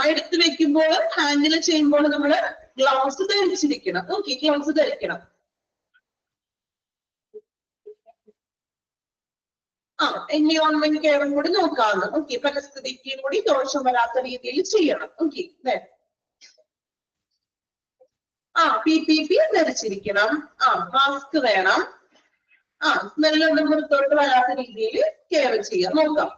എടുത്തു വെക്കുമ്പോൾ ഹാൻഡിൽ ചെയ്യുമ്പോൾ നമ്മൾ ഗ്ലൗസ് ധരിച്ചിരിക്കണം. ഓക്കെ, ഗ്ലൗസ് ധരിക്കണം. എൻവിയോൺമെന്റ് കെയറും കൂടി നോക്കാവുന്ന. ഓക്കെ, പരിസ്ഥിതിക്ക് കൂടി ദോഷം വരാത്ത രീതിയിൽ ചെയ്യണം. Okay, PPP ധരിച്ചിരിക്കണം. മാസ്ക് വേണം. സ്മെല്ലൊന്നും പുറത്തോട്ട് വരാത്ത രീതിയിൽ കെയർ ചെയ്യാം, നോക്കാം.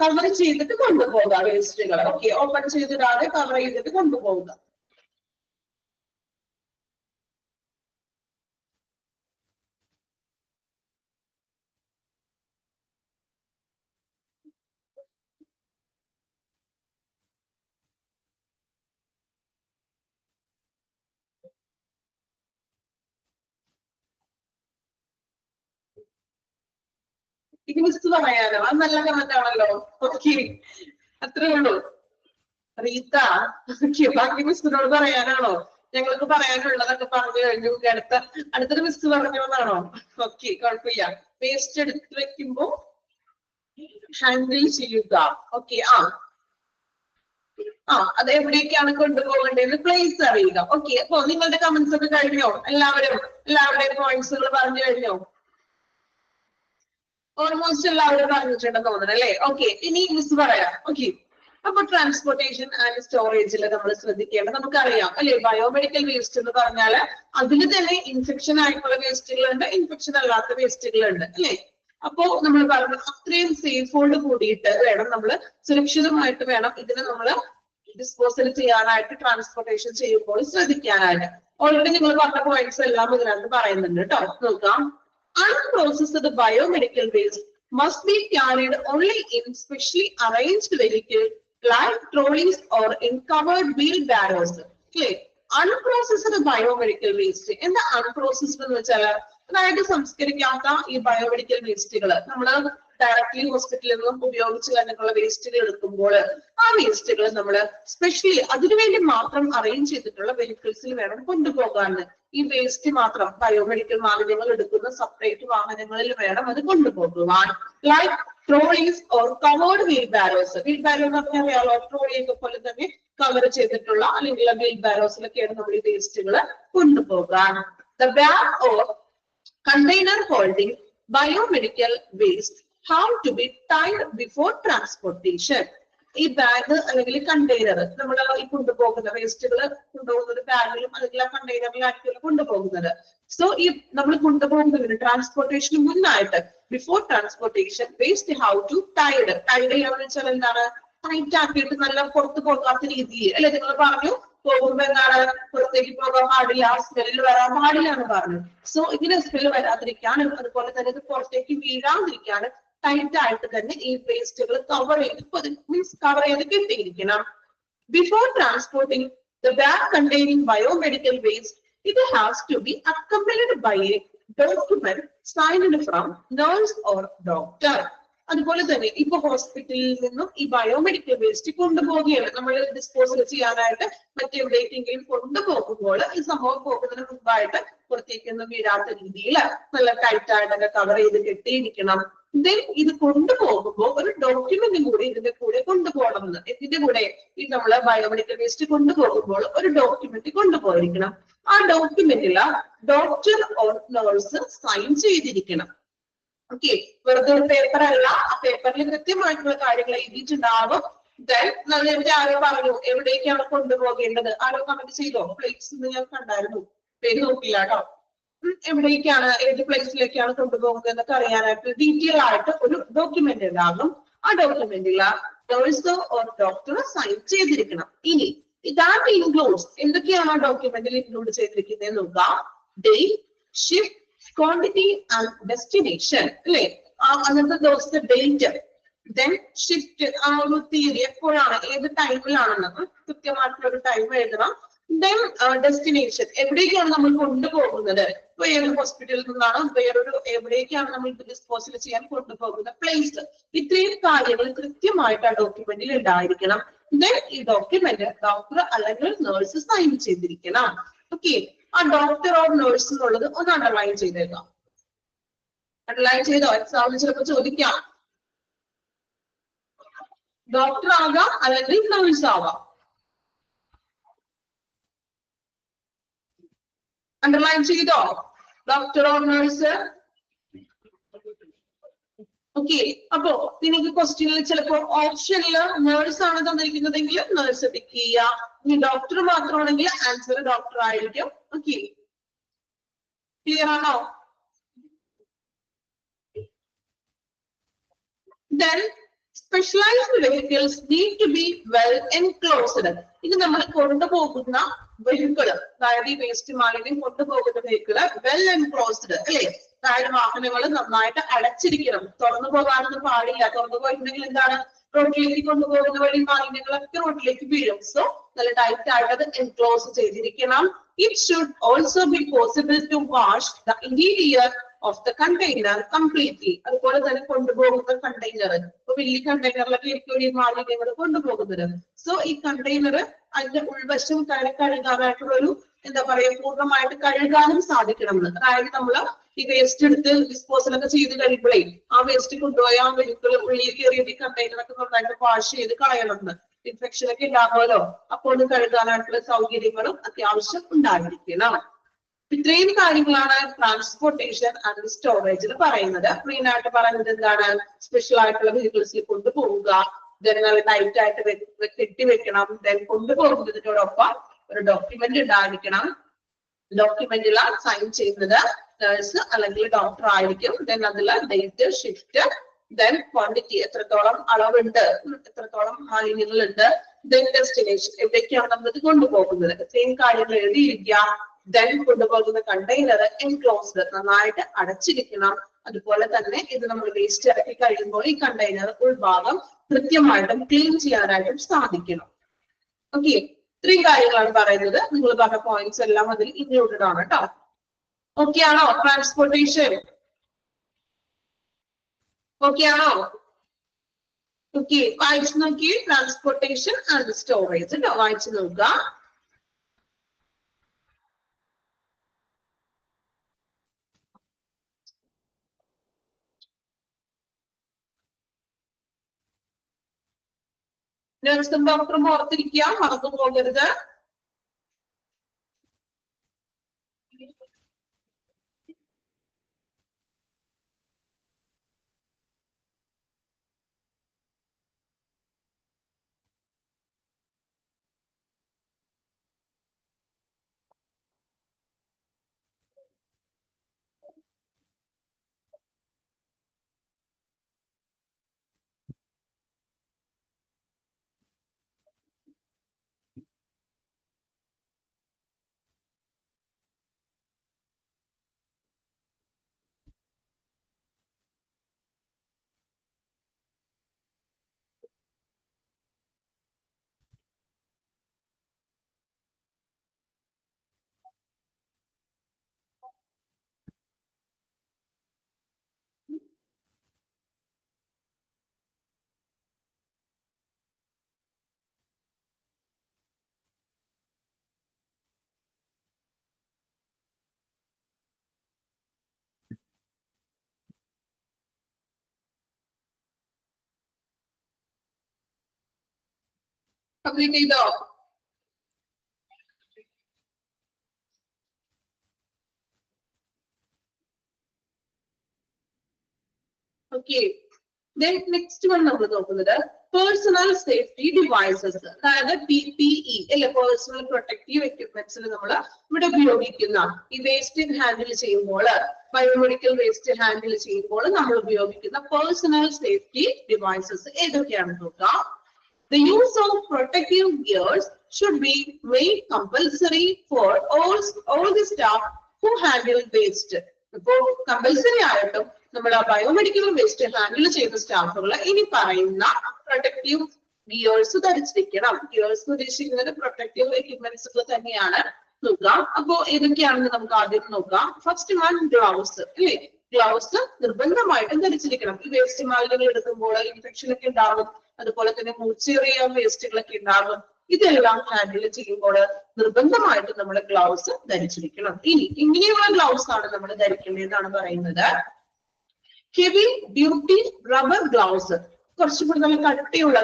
കവർ ചെയ്തിട്ട് കൊണ്ടുപോകാം വേസ്റ്റുകൾ. ഓക്കെ, ഓപ്പൺ ചെയ്തിടാതെ കവർ ചെയ്തിട്ട് കൊണ്ടുപോകുക. ഇത് മിസ് പറയാനോ? അത് നല്ല കമന്റ് ആണല്ലോ. ഓക്കെ, അത്രേ ഉള്ളൂ. റീത്ത, ബാക്കി മിസ്സിനോട് പറയാനാണോ? ഞങ്ങൾക്ക് പറയാനുള്ളതൊക്കെ പറഞ്ഞു കഴിഞ്ഞു. അടുത്തൊരു മിസ് പറഞ്ഞോന്നാണോ? ഓക്കെ, കുഴപ്പമില്ല. വേസ്റ്റ് എടുത്ത് വെക്കുമ്പോ ഹാൻഡിൽ ചെയ്യുക. ഓക്കെ, അത് എവിടേക്കാണ് കൊണ്ടുപോകേണ്ടത് പ്ലേസ് അറിയുക. ഓക്കെ, അപ്പൊ നിങ്ങളുടെ കമന്റ്സ് ഒക്കെ കഴിഞ്ഞോ? എല്ലാവരുടെയും പോയിന്റ്സുകൾ പറഞ്ഞു കഴിഞ്ഞോ? ഓൾമോസ്റ്റ് എല്ലാവരും പറഞ്ഞിട്ടുണ്ടെന്ന് തോന്നുന്നു അല്ലേ? ഓക്കെ, ഇനി മിസ് പറയാം. ഓക്കെ, അപ്പൊ ട്രാൻസ്പോർട്ടേഷൻ ആൻഡ് സ്റ്റോറേജിൽ നമ്മൾ ശ്രദ്ധിക്കേണ്ടത് നമുക്കറിയാം അല്ലെ. ബയോമെഡിക്കൽ വേസ്റ്റ് എന്ന് പറഞ്ഞാൽ അതിൽ തന്നെ ഇൻഫെക്ഷൻ ആയിട്ടുള്ള വേസ്റ്റുകളുണ്ട്, ഇൻഫെക്ഷൻ അല്ലാത്ത വേസ്റ്റുകളുണ്ട് അല്ലെ. അപ്പോ നമ്മൾ പറഞ്ഞു അത്രയും സേഫോട് കൂടിയിട്ട് വേണം നമ്മൾ, സുരക്ഷിതമായിട്ട് വേണം ഇതിനെ നമ്മൾ ഡിസ്പോസൽ ചെയ്യാനായിട്ട്, ട്രാൻസ്പോർട്ടേഷൻ ചെയ്യുമ്പോൾ ശ്രദ്ധിക്കാനായിട്ട്. ഓൾറെഡി നിങ്ങൾ പറഞ്ഞ പോയിന്റ്സ് എല്ലാം ഇതിനകത്ത് പറയുന്നുണ്ട് കേട്ടോ. നോക്കാം. Unprocessed biomedical waste must be carried only in specially arranged vehicles like trolleys or in covered wheelbarrows. Okay, unprocessed biomedical waste. എന്താ unprocessed എന്ന് വെച്ചാൽ അതായത് സംസ്കരിക്കാത്ത ഈ ബയോമെഡിക്കൽ വേസ്റ്റുകൾ നമ്മൾ ഡയറക്ട്ലി ഹോസ്പിറ്റലിൽ നിന്നും ഉപയോഗിച്ച് തന്നെയുള്ള വേസ്റ്റുകൾ എടുക്കുമ്പോൾ ആ വേസ്റ്റുകൾ നമ്മൾ സ്പെഷ്യലി അതിനുവേണ്ടി മാത്രം അറേഞ്ച് ചെയ്തിട്ടുള്ള വെഹിക്കിൾസിൽ വേണം കൊണ്ടുപോകാൻ. ഈ വേസ്റ്റ് മാത്രം ബയോമെഡിക്കൽ മാലിന്യങ്ങൾ എടുക്കുന്ന സെപ്പറേറ്റ് വാഹനങ്ങളിൽ വേണം അത് കൊണ്ടുപോകുവാൻ. Like trolleys or covered wheelbarrows. Wheelbarrow എന്ന് പറഞ്ഞാൽ അറിയാലോ, ട്രോളിയൊക്കെ പോലെ തന്നെ കവർ ചെയ്തിട്ടുള്ള അല്ലെങ്കിൽ വീൽ ബാരോസിലൊക്കെയാണ് നമ്മൾ ഈ വേസ്റ്റുകൾ കൊണ്ടുപോകാൻ. The bag or container holding biomedical waste have to be tied before transportation. ഈ ബാഗ് അല്ലെങ്കിൽ കണ്ടെയ്നർ നമ്മൾ ഈ കൊണ്ടുപോകുന്ന വേസ്റ്റുകൾ കൊണ്ടുപോകുന്നത് ബാഗിലും അല്ലെങ്കിൽ ആ കണ്ടെയ്നറിലായിരിക്കും കൊണ്ടുപോകുന്നത്. സോ ഈ നമ്മൾ കൊണ്ടുപോകുന്നതിന് ട്രാൻസ്പോർട്ടേഷന് മുന്നായിട്ട് before transportation waste how to tied. Tied ചെയ്യാന്ന് വെച്ചാൽ എന്താണ്? ടൈറ്റ് ആക്കിയിട്ട് നല്ല പുറത്ത് പോകാത്ത രീതിയിൽ അല്ലെ. നിങ്ങൾ പറഞ്ഞു പോകുമ്പോ എന്താണ്, പുറത്തേക്ക് പോകാൻ പാടില്ല, സ്മെല്ല് വരാൻ പാടില്ല എന്ന് പറഞ്ഞു. സോ ഇങ്ങനെ സ്മെല്ല് വരാതിരിക്കാനും അതുപോലെ തന്നെ ഇത് പുറത്തേക്ക് വീഴാതിരിക്കാനും ടൈറ്റ് ആയിട്ട് തന്നെ ഈ വേസ്റ്റുകൾ കവർ ചെയ്ത് മീൻസ് കവർ ചെയ്ത് കെട്ടിയിരിക്കണം. Before transporting the bag containing biomedical waste ഇത് has to be accompanied by a document signed from nurse or doctor. അതുപോലെ തന്നെ ഇപ്പൊ ഹോസ്പിറ്റലിൽ നിന്നും ഈ ബയോമെഡിക്കൽ വേസ്റ്റ് കൊണ്ടുപോവുകയാണ് നമ്മൾ ഡിസ്പോസൽ ചെയ്യാനായിട്ട് മറ്റെവിടേക്കെങ്കിലും കൊണ്ടുപോകുമ്പോൾ ഈ സംഭവം പോകുന്നതിന് മുമ്പായിട്ട് പുറത്തേക്കൊന്നും വീഴാത്ത രീതിയിൽ നല്ല ടൈറ്റ് ആയിട്ടൊക്കെ കവർ ചെയ്ത് കെട്ടിയിരിക്കണം. ദെൻ ഇത് കൊണ്ടുപോകുമ്പോൾ ഒരു ഡോക്യുമെന്റ് കൂടി ഇതിന്റെ കൂടെ കൊണ്ടുപോകണം എന്ന്. ഇതിന്റെ കൂടെ ഈ നമ്മള് ബയോമെഡിക്കൽ വേസ്റ്റ് കൊണ്ടുപോകുമ്പോൾ ഒരു ഡോക്യുമെന്റ് കൊണ്ടുപോയിരിക്കണം. ആ ഡോക്യുമെന്റില് ഡോക്ടർ ഓർ നേഴ്സ് സൈൻ ചെയ്തിരിക്കണം. ഓക്കെ, വെറുതെ ഒരു പേപ്പർ അല്ല, ആ പേപ്പറിൽ കൃത്യമായിട്ടുള്ള കാര്യങ്ങൾ എഴുതിയിട്ടുണ്ടാവും. നേരത്തെ ആരോ പറഞ്ഞു എവിടേക്കാണ് കൊണ്ടുപോകേണ്ടത്, ആരോ കമന്റ് ചെയ്തോ? പ്ലേസ് ഞാൻ കണ്ടായിരുന്നു, പേര് നോക്കില്ല കേട്ടോ. എവിടേക്കാണ്, ഏത് പ്ലേസിലേക്കാണ് കൊണ്ടുപോകുന്നത് എന്നൊക്കെ അറിയാനായിട്ട് ഡീറ്റെയിൽ ആയിട്ട് ഒരു ഡോക്യുമെന്റ് ഉണ്ടാകും. ആ ഡോക്യുമെന്റിൽ നേഴ്സോ ഓർ ഡോക്ടർ സൈൻ ചെയ്തിരിക്കണം. ഇനി that includes എന്തൊക്കെയാണ് ആ ഡോക്യുമെന്റിൽ ഇൻക്ലൂഡ് ചെയ്തിരിക്കുന്നത് നോക്കാം. Date, shift, quantity and destination അല്ലെ, അന്നത്തെ ദിവസത്തെ ഡേറ്റ്, ദെൻ ഷിഫ്റ്റ്, ആ ഒരു തീയതി എപ്പോഴാണ് ഏത് ടൈമിലാണെന്ന് കൃത്യമായിട്ടുള്ള ഒരു ടൈം എഴുതണം. ദെൻ ഡെസ്റ്റിനേഷൻ, എവിടേക്കാണ് നമ്മൾ കൊണ്ടുപോകുന്നത്, ഇപ്പൊ ഏത് ഹോസ്പിറ്റലിൽ നിന്നാണ് വേറൊരു എവിടേക്കാണ് നമ്മൾ ഇത് ഡിസ്പോസൽ ചെയ്യാൻ കൊണ്ടുപോകുന്ന പ്ലേസ്. ഇത്രയും കാര്യങ്ങൾ കൃത്യമായിട്ട് ആ ഡോക്യുമെന്റിൽ ഉണ്ടായിരിക്കണം. ദെൻ ഈ ഡോക്യുമെന്റ് ഡോക്ടർ അല്ലെങ്കിൽ നേഴ്സ് സൈൻ ചെയ്തിരിക്കണം. ഓക്കെ, ആ ഡോക്ടർ ഓർ നേഴ്സ് എന്നുള്ളത് ഒന്ന് അണ്ടർലൈൻ ചെയ്തേക്കാം. അണ്ടർലൈൻ ചെയ്തോ? എക്സാമിന് ചിലപ്പോൾ ചോദിക്കാം. ഡോക്ടർ ആകാം അല്ലെങ്കിൽ നേഴ്സ് ആവാം. അണ്ടർലൈൻ ചെയ്തോ? Doctor or nurse. ഓക്കെ, അപ്പോ നിങ്ങൾക്ക് ക്വസ്റ്റ്യനിൽ ചിലപ്പോ ഓപ്ഷനിൽ നേഴ്സ് ആണ് തന്നിരിക്കുന്നതെങ്കിൽ നേഴ്സ് ടിക്ക് ചെയ്യുക. ഇനി ഡോക്ടർ മാത്രമാണെങ്കിൽ ആൻസർ ഡോക്ടർ ആയിരിക്കും. ഓക്കെ, ക്ലിയർ ആണോ? Then specialized vehicles need to be well enclosed. ഇത് നമ്മൾ കൊണ്ടുപോകുന്ന വെഹിക്കിള്, അതായത് ഈ വേസ്റ്റ് മാലിന്യം കൊണ്ടുപോകുന്ന വെഹിക്കിള് വെൽ എൻക്ലോസ്ഡ് അല്ലെ, അതായത് വാഹനങ്ങൾ നന്നായിട്ട് അടച്ചിരിക്കണം. തുറന്നു പോകാനൊന്നും പാടില്ല. തുറന്നു പോയിട്ടുണ്ടെങ്കിൽ എന്താണ്, റോഡിലേക്ക് കൊണ്ടുപോകുന്ന വഴി മാലിന്യങ്ങളൊക്കെ റോഡിലേക്ക് വീഴും. സോ നല്ല ടൈറ്റ് ആയിട്ട് അത് എൻക്ലോസ് ചെയ്തിരിക്കണം. It should also be possible to wash the interior of the container completely. അതുപോലെ തന്നെ കൊണ്ടുപോകുന്ന കണ്ടെയ്നർ, ഇപ്പൊ വലിയ കണ്ടെയ്നറിലൊക്കെ ഇരിക്കും ഈ മാലിന്യങ്ങൾ കൊണ്ടുപോകുന്നത്. സോ ഈ കണ്ടെയ്നർ അതിന്റെ ഉൾവശം കഴുകാനായിട്ടുള്ള ഒരു എന്താ പറയുക, പൂർണ്ണമായിട്ട് കഴുകാനും സാധിക്കണം. അതായത് നമ്മൾ ഈ വേസ്റ്റ് എടുത്ത് ഡിസ്പോസൽ ഒക്കെ ചെയ്ത് കഴിയുമ്പോഴേ ആ വേസ്റ്റ് കൊണ്ടുപോയ ആ വെഹിക്കിൾ ഉള്ളിൽ കയറിയത് ഈ കണ്ടെയ്നറൊക്കെ നന്നായിട്ട് വാഷ് ചെയ്ത് കളയണം. ഇൻഫെക്ഷൻ ഒക്കെ ഉണ്ടാകുമല്ലോ, അപ്പോൾ കഴുകാനായിട്ടുള്ള സൗകര്യങ്ങളും അത്യാവശ്യം ഉണ്ടായിരിക്കണം. ഇത്രയും കാര്യങ്ങളാണ് ട്രാൻസ്പോർട്ടേഷൻ ആൻഡ് സ്റ്റോറേജിൽ പറയുന്നത്. മെയിൻ ആയിട്ട് പറയുന്നത് എന്താണ്, സ്പെഷ്യൽ ആയിട്ടുള്ള വെഹിക്കിൾസിൽ കൊണ്ടുപോവുക, ജനങ്ങൾ ടൈറ്റ് ആയിട്ട് കെട്ടിവെക്കണം. ദെൻ കൊണ്ടുപോകുന്നതിനോടൊപ്പം ഒരു ഡോക്യുമെന്റ് ഉണ്ടായിരിക്കണം. ഡോക്യുമെന്റിൽ സൈൻ ചെയ്യുന്നത് നേഴ്സ് അല്ലെങ്കിൽ ഡോക്ടർ ആയിരിക്കും. ദെൻ അതില് ഡേറ്റ്, ഷിഫ്റ്റ്, ദെൻ ക്വാണ്ടിറ്റി, എത്രത്തോളം അളവുണ്ട്, എത്രത്തോളം മാലിന്യങ്ങളുണ്ട്, ദെൻ ഡെസ്റ്റിനേഷൻ, എവിടേക്കാണ് നമ്മൾ കൊണ്ടുപോകുന്നത്, ഇത്രയും കാര്യങ്ങൾ എഴുതിയിരിക്കുക. ദെൻ കൊണ്ടുപോകുന്ന കണ്ടെയ്നർ എൻക്ലോസ്ഡ്, നന്നായിട്ട് അടച്ചിരിക്കണം. അതുപോലെ തന്നെ ഇത് നമ്മൾ വേസ്റ്റ് ഇറക്കി കഴിയുമ്പോൾ ഈ കണ്ടെയ്നർ ഉൾഭാഗം കൃത്യമായിട്ടും ക്ലീൻ ചെയ്യാനായിട്ടും സാധിക്കണം. ഓക്കെ, ഇത്രയും കാര്യങ്ങളാണ് പറയുന്നത്. നിങ്ങൾ പറഞ്ഞ പോയിന്റ്സ് എല്ലാം അതിൽ ഇൻക്ലൂഡഡ് ആണ് കേട്ടോ. ഓക്കെ ആണോ? ട്രാൻസ്പോർട്ടേഷൻ ഓക്കെ ആണോ? ഓക്കെ, വായിച്ചു നോക്കി. ട്രാൻസ്പോർട്ടേഷൻ ആൻഡ് സ്റ്റോറേജ് കേട്ടോ, വായിച്ചു നോക്കുക. നഴ്സും ഡോക്ടറും ഓർത്തിരിക്കുക, മറന്നു പോകരുത്. കംപ്ലീറ്റ് ചെയ്തോ? ഓക്കെ, then next one നമ്മൾ നോക്കുന്നത് പേഴ്സണൽ സേഫ്റ്റി ഡിവൈസസ്, അതായത് PPE അല്ലെ, പേഴ്സണൽ പ്രൊട്ടക്റ്റീവ് എക്യുപ്മെന്റ്സിൽ നമ്മൾ ഇവിടെ ഉപയോഗിക്കുന്ന ഈ വേസ്റ്റ് ഹാൻഡിൽ ചെയ്യുമ്പോൾ, ബയോമെഡിക്കൽ വേസ്റ്റ് ഹാൻഡിൽ ചെയ്യുമ്പോൾ നമ്മൾ ഉപയോഗിക്കുന്ന പേഴ്സണൽ സേഫ്റ്റി ഡിവൈസസ് ഏതൊക്കെയാണെന്ന് നോക്കാം. The use of protective gears should be made compulsory for all the staff who handle waste. ഇപ്പോ കമ്പൽസറി ആയിട്ടും നമ്മുടെ ബയോമെഡിക്കൽ വേസ്റ്റ് ഹാൻഡിൽ ചെയ്യുന്ന സ്റ്റാഫുകൾ ഇനി പറയുന്ന പ്രൊട്ടക്റ്റീവ് ഗിയേഴ്സ് ധരിച്ചിരിക്കണം. ഗിയേഴ്സ് ഉദ്ദേശിക്കുന്നത് പ്രൊട്ടക്റ്റീവ് എക്യുപ്മെന്റ്സുകൾ തന്നെയാണ്. നോക്കാം അപ്പോ ഏതൊക്കെയാണെന്ന് നമുക്ക് ആദ്യം നോക്കാം. ഫസ്റ്റ് വൺ ഗ്ലൗസ് അല്ലേ. ഗ്ലൗസ് നിർബന്ധമായിട്ടും ധരിച്ചിരിക്കണം. ഈ വേസ്റ്റ് മാലിന്യങ്ങൾ എടുക്കുമ്പോൾ ഇൻഫെക്ഷൻ ഒക്കെ ഉണ്ടാകും, അതുപോലെ തന്നെ മൂർച്ചയേറിയ വേസ്റ്റുകളൊക്കെ ഉണ്ടാകും. ഇതെല്ലാം ഹാൻഡിൽ ചെയ്യുമ്പോൾ നിർബന്ധമായിട്ടും നമ്മൾ ഗ്ലൗസ് ധരിച്ചിരിക്കണം. ഇനി ഇങ്ങനെയുള്ള ഗ്ലൗസ് ആണ് നമ്മൾ ധരിക്കേണ്ടതെന്നാണ് പറയുന്നത്. ഹെവി ഡ്യൂട്ടി റബ്ബർ ഗ്ലൗസ്, കുറച്ചുകൂടി നല്ല കട്ടിയുള്ള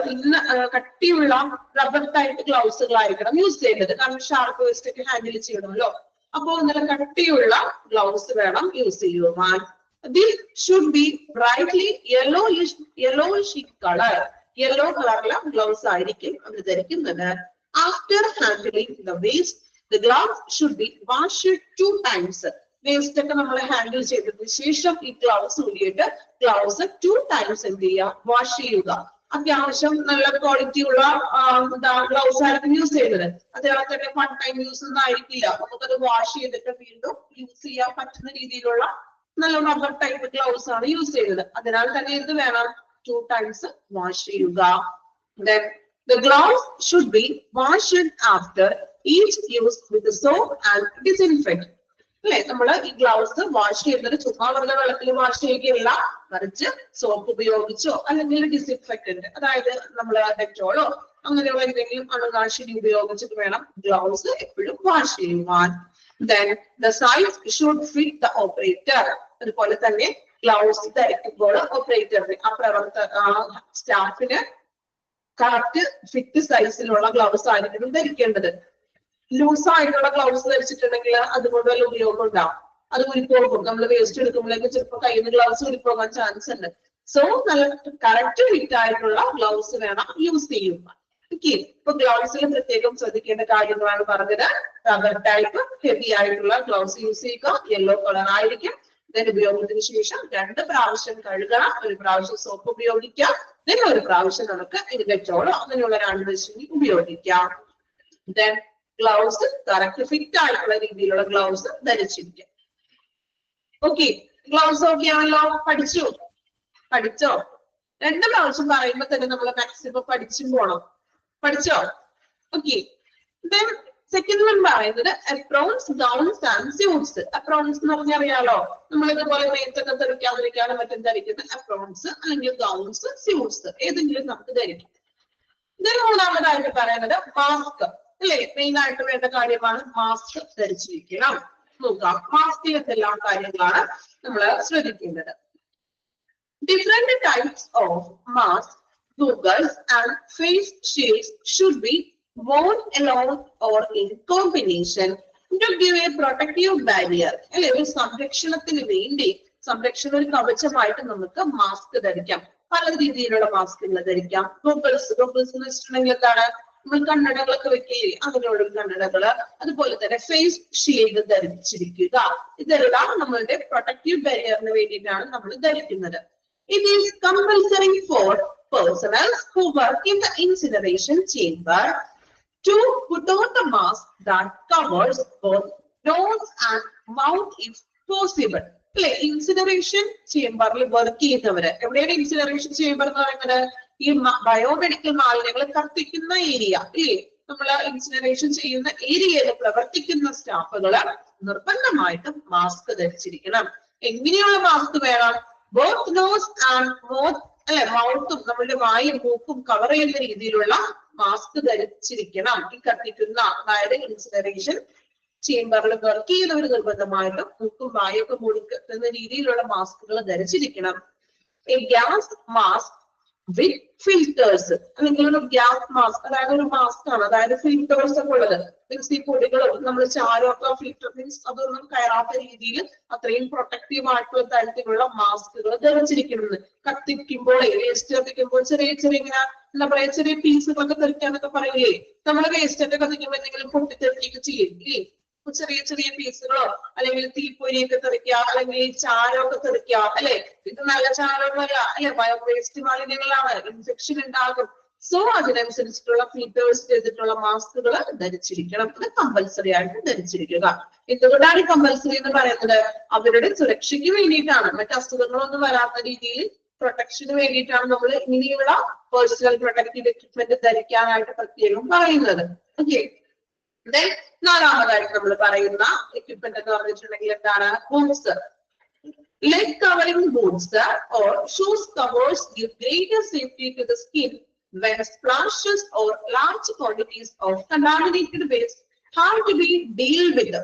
റബ്ബർ ടൈപ്പ് ഗ്ലൗസുകളായിരിക്കണം യൂസ് ചെയ്യേണ്ടത്. കാരണം ഷാർപ്പ് വേസ്റ്റ് ഒക്കെ ഹാൻഡിൽ ചെയ്യണമല്ലോ. അപ്പോൾ നല്ല കട്ടിയുള്ള ഗ്ലൗസ് വേണം യൂസ് ചെയ്യുവാൻ. This should be brightly yellowish color. Yellow കളറിലെ ഗ്ലൗസ് ആയിരിക്കും അവർ ധരിക്കുന്നത്. After handling the waste, the gloves should be washed 2 times. Waste ഒക്കെ നമ്മൾ ഹാൻഡിൽ ചെയ്തതിനു ശേഷം ഈ ഗ്ലൗസ് ഊരിയിട്ട് ഗ്ലൗസ് 2 times എന്ത് ചെയ്യുക, വാഷ് ചെയ്യുക. അത്യാവശ്യം നല്ല ക്വാളിറ്റി ഉള്ള ഗ്ലൗസ് ആയിരിക്കും യൂസ് ചെയ്യുന്നത്. അതേപോലെ തന്നെ 1 time യൂസ് ഒന്നും ആയിരിക്കില്ല. നമുക്കത് വാഷ് ചെയ്തിട്ട് വീണ്ടും യൂസ് ചെയ്യാൻ പറ്റുന്ന രീതിയിലുള്ള നല്ല റബ്ബർ ടൈപ്പ് ഗ്ലൗസ് ആണ് യൂസ് ചെയ്യുന്നത്. അതിനാൽ തന്നെ എന്ത് വേണം, 2 times wash ചെയ്യുക. Then the gloves should be washed after each use with the soap and disinfect. അല്ലെ, നമ്മൾ ഈ ഗ്ലൗസ് വാഷ് ചെയ്യുന്നത് ചുമ്മാ വെറുതെ വെള്ളത്തിൽ വാഷ് ചെയ്യുകയല്ല, മറിച്ച് സോപ്പ് ഉപയോഗിച്ചോ അല്ലെങ്കിൽ ഡിസിൻഫെക്റ്റന്റ്, അതായത് നമ്മൾ ഡെറ്റോളോ അങ്ങനെയുള്ള എന്തെങ്കിലും അണുനാശിനി ഉപയോഗിച്ചിട്ട് വേണം ഗ്ലൗസ് എപ്പോഴും വാഷ് ചെയ്യുവാൻ. Then the size should fit the operator. അതുപോലെ തന്നെ ഗ്ലൗസ് ധരിക്കുമ്പോൾ ഓപ്പറേറ്ററിന് സ്റ്റാഫിന് കറക്റ്റ് ഫിറ്റ് സൈസിലുള്ള ഗ്ലൗസ് ആയിരിക്കണം ധരിക്കേണ്ടത്. ലൂസ് ആയിട്ടുള്ള ഗ്ലൗസ് ധരിച്ചിട്ടുണ്ടെങ്കിൽ അതുകൊണ്ട് വല്ല ഉപയോഗം ഉണ്ടാവും, അത് ഊരിപ്പോകും. നമ്മൾ വേസ്റ്റ് എടുക്കുമ്പോഴേക്ക് ചിലപ്പോൾ കയ്യിൽ നിന്ന് ഗ്ലൗസ് ഊരിപ്പോകാൻ ചാൻസ് ഉണ്ട്. സോ നല്ല കറക്റ്റ് ഫിറ്റ് ആയിട്ടുള്ള ഗ്ലൗസ് വേണം യൂസ് ചെയ്യുക. ഓക്കെ, ഇപ്പൊ ഗ്ലൗസിൽ പ്രത്യേകം ശ്രദ്ധിക്കേണ്ട കാര്യങ്ങളാണ് പറഞ്ഞത്. റബ്ബർ ടൈപ്പ് ഹെവി ആയിട്ടുള്ള ഗ്ലൗസ് യൂസ് ചെയ്യുക. യെല്ലോ കളർ ആയിരിക്കും. ഇതിന് ഉപയോഗത്തിന് ശേഷം 2 പ്രാവശ്യം കഴുകണം. 1 പ്രാവശ്യം സോപ്പ് ഉപയോഗിക്കാം, then 1 പ്രാവശ്യം നമുക്ക് ഡെറ്റോളോ അങ്ങനെയുള്ള രാസനാശിനി ഉപയോഗിക്കാം. ദെൻ ഗ്ലൗസ് കറക്റ്റ് ഫിറ്റ് ആയിട്ടുള്ള രീതിയിലുള്ള ഗ്ലൗസ് ധരിച്ചിരിക്കാം. ഓക്കെ, ഗ്ലൗസ് ഓക്കെ ആണല്ലോ. പഠിച്ചോ? 2 പ്രാവശ്യം പറയുമ്പോ തന്നെ നമ്മൾ മാക്സിമം പഠിച്ചും പോണം. പഠിച്ചോ? ഓക്കെ. ദെൻ സെക്കൻഡ് വൺ പറയുന്നത് അപ്രോൺസ്, ഗൗൺസ് ആൻഡ് സ്യൂട്ട്സ്. അപ്രോൺസ് എന്ന് പറഞ്ഞാൽ അറിയാലോ, നമ്മൾ ഇതുപോലെ മേത്തൊക്കെ ധരിക്കാതിരിക്കാനും മറ്റും ധരിക്കുന്ന അപ്രോൺസ് അല്ലെങ്കിൽ ഗൗൺസ്, സ്യൂട്ട്സ് ഏതെങ്കിലും നമുക്ക് ധരിക്കാം. ഇതിന് മൂന്നാമതായിട്ട് പറയുന്നത് മാസ്ക് അല്ലെ. മെയിൻ ആയിട്ട് വേണ്ട കാര്യമാണ് മാസ്ക് ധരിച്ചിരിക്കണം. നോക്കാം മാസ്കിൽ എന്തെല്ലാം കാര്യങ്ങളാണ് നമ്മൾ ശ്രദ്ധിക്കേണ്ടത്. Different types of masks, goggles and face shields should be worn alone or in combination to give a protective barrier. അല്ലെ, ഒരു സംരക്ഷണത്തിന് വേണ്ടി, ഒരു കവചമായിട്ട് നമുക്ക് മാസ്ക് ധരിക്കാം. പല രീതിയിലുള്ള മാസ്കുകൾ ധരിക്കാം. ഗോഗിൾസ് എന്ന് വെച്ചിട്ടുണ്ടെങ്കിൽ എന്താണ്, നമ്മൾ കണ്ണടകളൊക്കെ വെക്കുകയെ അങ്ങനെയുള്ള കണ്ണടകള്, അതുപോലെ തന്നെ ഫേസ് ഷീൽഡ് ധരിച്ചിരിക്കുക. ഇതെല്ലാം നമ്മളുടെ പ്രൊട്ടക്റ്റീവ് ബാരിയറിന് വേണ്ടിയിട്ടാണ് നമ്മൾ ധരിക്കുന്നത്. It is compulsory for personnel who work in the incineration chamber to put on the mask that covers both nose and mouth if possible. അല്ലെ, ഇൻസിനറേഷൻ ചേംബറിൽ വർക്ക് ചെയ്യുന്നവര്, എവിടെയാണ് ഇൻസിനറേഷൻ ചേംബർ എന്ന് പറയുന്നത്? ഈ ബയോമെഡിക്കൽ മാലിന്യങ്ങൾ കത്തിക്കുന്ന ഏരിയ അല്ലേ, നമ്മൾ ഇൻസിനറേഷൻ ചെയ്യുന്ന ഏരിയയിൽ പ്രവർത്തിക്കുന്ന സ്റ്റാഫുകള് നിർബന്ധമായിട്ടും മാസ്ക് ധരിച്ചിരിക്കണം. എങ്ങനെയുള്ള മാസ്ക് വേണം? ബോത്ത് നോസ് ആൻഡ് മൗത്ത് അല്ലെ, മൗത്തും നമ്മുടെ വായും മൂക്കും കവർ ചെയ്യുന്ന രീതിയിലുള്ള മാസ്ക് ധരിച്ചിരിക്കണം. ഈ കത്തിക്കുന്ന, അതായത് ഇൻസിനറേഷൻ ചേംബറിൽ വർക്ക് ചെയ്യുന്നവർ നിർബന്ധമായിട്ടും മൂക്കും വായൊക്കെ മൂടിക്കുന്ന രീതിയിലുള്ള മാസ്കുകൾ ധരിച്ചിരിക്കണം. A gas mask with filters, അല്ലെങ്കിൽ ഒരു ഗ്യാസ് മാസ്ക്, അതായത് ഒരു മാസ്ക് ആണ്, അതായത് ഫിൽറ്റേഴ്സ് ഒക്കെ ഉള്ളത്. മീൻസ് ഈ പൊടികളും നമ്മൾ ചാരമൊക്കെ ഫിൽറ്റർ മീൻസ് അതൊന്നും കയറാത്ത രീതിയിൽ അത്രയും പ്രൊട്ടക്റ്റീവ് ആയിട്ടുള്ള തരത്തിലുള്ള മാസ്കുകൾ ധരിച്ചിരിക്കുന്നത്. കത്തിക്കുമ്പോൾ, വേസ്റ്റ് കത്തിക്കുമ്പോൾ ചെറിയ ഇങ്ങനെ എന്താ പറയാ, ചെറിയ പീസുകളൊക്കെ തെറിക്കാന്നൊക്കെ പറയില്ലേ, നമ്മള് വേസ്റ്റ് ഒക്കെ കത്തിക്കുമ്പോൾ എന്തെങ്കിലും പൊട്ടിത്തെറിക്കൊക്കെ ചെയ്യില്ലേ, ചെറിയ പീസുകളോ അല്ലെങ്കിൽ തീപ്പൊരിയൊക്കെ തെറിക്കുക, അല്ലെങ്കിൽ ചാരമൊക്കെ തെറിക്കുക അല്ലെ. ഇത് നല്ല ചാരമൊന്നുമല്ല അല്ലെ, ബയോ വേസ്റ്റ് മാലിന്യങ്ങളാണ്, ഇൻഫെക്ഷൻ ഉണ്ടാകും. സോ അതിനനുസരിച്ചിട്ടുള്ള ഫിൽറ്റേഴ്സ് ചെയ്തിട്ടുള്ള മാസ്കുകൾ ധരിച്ചിരിക്കണം. അത് കമ്പൽസറി ആയിട്ട് ധരിച്ചിരിക്കുക. എന്തുകൊണ്ടാണ് കമ്പൽസറി എന്ന് പറയുന്നത്? അവരുടെ സുരക്ഷയ്ക്ക് വേണ്ടിയിട്ടാണ്. മറ്റ് അസുഖങ്ങളൊന്നും വരാത്ത രീതിയിൽ പ്രൊട്ടക്ഷന് വേണ്ടിയിട്ടാണ് നമ്മൾ ഇങ്ങനെയുള്ള പേഴ്സണൽ പ്രൊട്ടക്റ്റീവ് എക്വിപ്മെന്റ് ധരിക്കാനായിട്ട് പ്രത്യേകം പറയുന്നത്. ഓക്കെ, നാലാമതായിട്ട് നമ്മൾ പറയുന്ന എക്വിപ്മെന്റ് എന്ന് പറഞ്ഞിട്ടുണ്ടെങ്കിൽ എന്താണ്? Boots. Leg covering boots or shoes covers give greater safety to the skin when splashes or large quantities of contaminated waste have to be dealt with.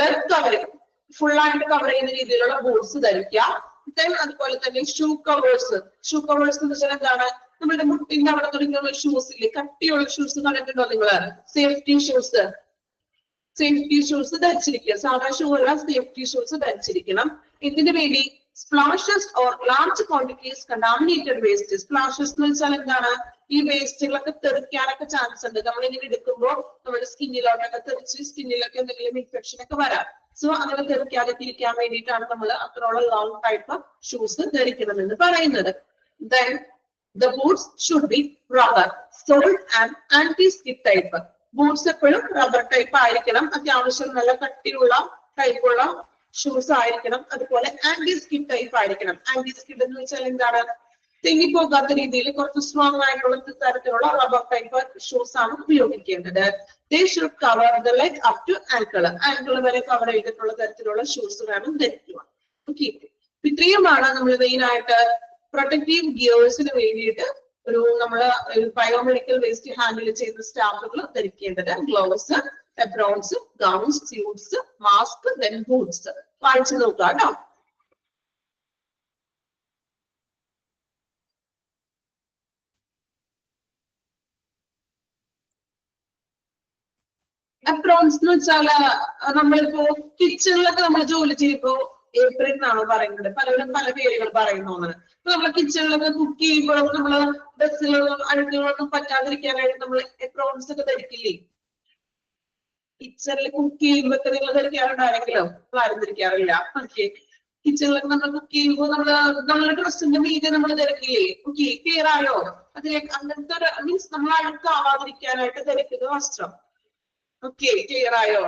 Leg covering full ആയിട്ട് കവർ ചെയ്യുന്ന രീതിയിലുള്ള ബൂട്ട്സ് ധരിക്കുക. അതുപോലെ തന്നെ ഷൂ കവേഴ്സ്. ഷൂ കവേഴ്സ് എന്ന് വെച്ചാൽ എന്താണ്? നമ്മുടെ മുട്ടിന്റെ അവിടെ തുടങ്ങിയുള്ള ഷൂസ് ഇല്ലേ, കട്ടിയുള്ള ഷൂസ് കണ്ടിട്ടുണ്ടോ നിങ്ങള്? സേഫ്റ്റി ഷൂസ് ധരിച്ചിരിക്കുക. സാധാ ഷൂ അല്ല, സേഫ്റ്റി ഷൂസ് ധരിച്ചിരിക്കണം. ഇതിനു വേണ്ടി splashes or large quantities contaminated waste. Splashes എന്ന് വെച്ചാൽ എന്താണ്? ഈ വേസ്റ്റുകളൊക്കെ തെറിക്കാനൊക്കെ ചാൻസ് ഉണ്ട്. നമ്മൾ ഇങ്ങനെ എടുക്കുമ്പോൾ നമ്മുടെ സ്കിന്നിലോട്ടൊക്കെ തെറിച്ച് സ്കിന്നിലൊക്കെ എന്തെങ്കിലും ഇൻഫെക്ഷൻ ഒക്കെ വരാം. സോ അങ്ങനെ തെറിക്കാതെ ഇരിക്കാൻ വേണ്ടിയിട്ടാണ് നമ്മൾ അത്രയുള്ള ലോങ് ടൈപ്പ് ഷൂസ് ധരിക്കണം എന്ന് പറയുന്നത്. Then the boots should be rubber, sole and anti-skid type. Boots എപ്പോഴും റബ്ബർ ടൈപ്പ് ആയിരിക്കണം. അത്യാവശ്യം നല്ല കട്ടിയുള്ള ടൈപ്പുള്ള ഷൂസ് ആയിരിക്കണം. അതുപോലെ ആന്റി സ്കിഡ് ടൈപ്പ് ആയിരിക്കണം. ആന്റി സ്കിഡ് എന്ന് വെച്ചാൽ എന്താണ്? തെന്നിപ്പോകാത്ത രീതിയിൽ കുറച്ച് സ്ട്രോങ് ആയിട്ടുള്ള തരത്തിലുള്ള റബ്ബർ ടൈപ്പ് ഷൂസ് ആണ് ഉപയോഗിക്കേണ്ടത്. They should cover the leg up to ankle. Ankle വരെ കവർ ചെയ്തിട്ടുള്ള തരത്തിലുള്ള ഷൂസ് വേണം ധരിക്കുക. ഓക്കെ, ഇത്രയുമാണ് നമ്മൾ മെയിൻ ആയിട്ട് പ്രൊട്ടക്റ്റീവ് ഗിയേഴ്സിന് വേണ്ടിയിട്ട് നമ്മള് ബയോമെഡിക്കൽ വേസ്റ്റ് ഹാൻഡിൽ ചെയ്യുന്ന സ്റ്റാഫുകൾ ധരിക്കേണ്ടത്. Gloves, aprons, gowns, suits, mask, then boots. വായിച്ചു നോക്കുക കേട്ടോ. എപ്രോൺസ് എന്ന് വെച്ചാല് നമ്മളിപ്പോ കിച്ചണിലൊക്കെ നമ്മൾ ജോലി ചെയ്യുമ്പോ ഏപ്രിൽ എന്നാണ് പറയുന്നത്. പലരും പല പേരുകൾ പറയുന്നതാണ്. ഇപ്പൊ നമ്മള് കിച്ചണിലൊക്കെ കുക്ക് ചെയ്യുമ്പോൾ നമ്മള് ബസ്സിലൊന്നും അഴുക്കുകളൊന്നും പറ്റാതിരിക്കാനായിട്ട് നമ്മൾ എപ്രോൺസ് ഒക്കെ ധരിക്കില്ലേ? കിച്ചണിൽ കുക്ക് ചെയ്യുമ്പോഴൊക്കെ നിങ്ങൾ ധരിക്കാറുണ്ടാണെങ്കിലോ? ആരും ധരിക്കാറില്ല. ഓക്കെ, കിച്ചണിലൊക്കെ നമ്മൾ കുക്ക് ചെയ്യുമ്പോൾ നമ്മുടെ ഡ്രസ്സിന്റെ മീതെ നമ്മൾ ധരിക്കില്ലേ? ഓക്കെ, ക്ലിയർ ആയോ? അതിലേക്ക് അങ്ങനത്തെ മീൻസ് നമ്മൾ അഴുക്കാവാതിരിക്കാനായിട്ട് ധരിക്കുന്ന വസ്ത്രം. ഓക്കെ, ക്ലിയർ ആയോ?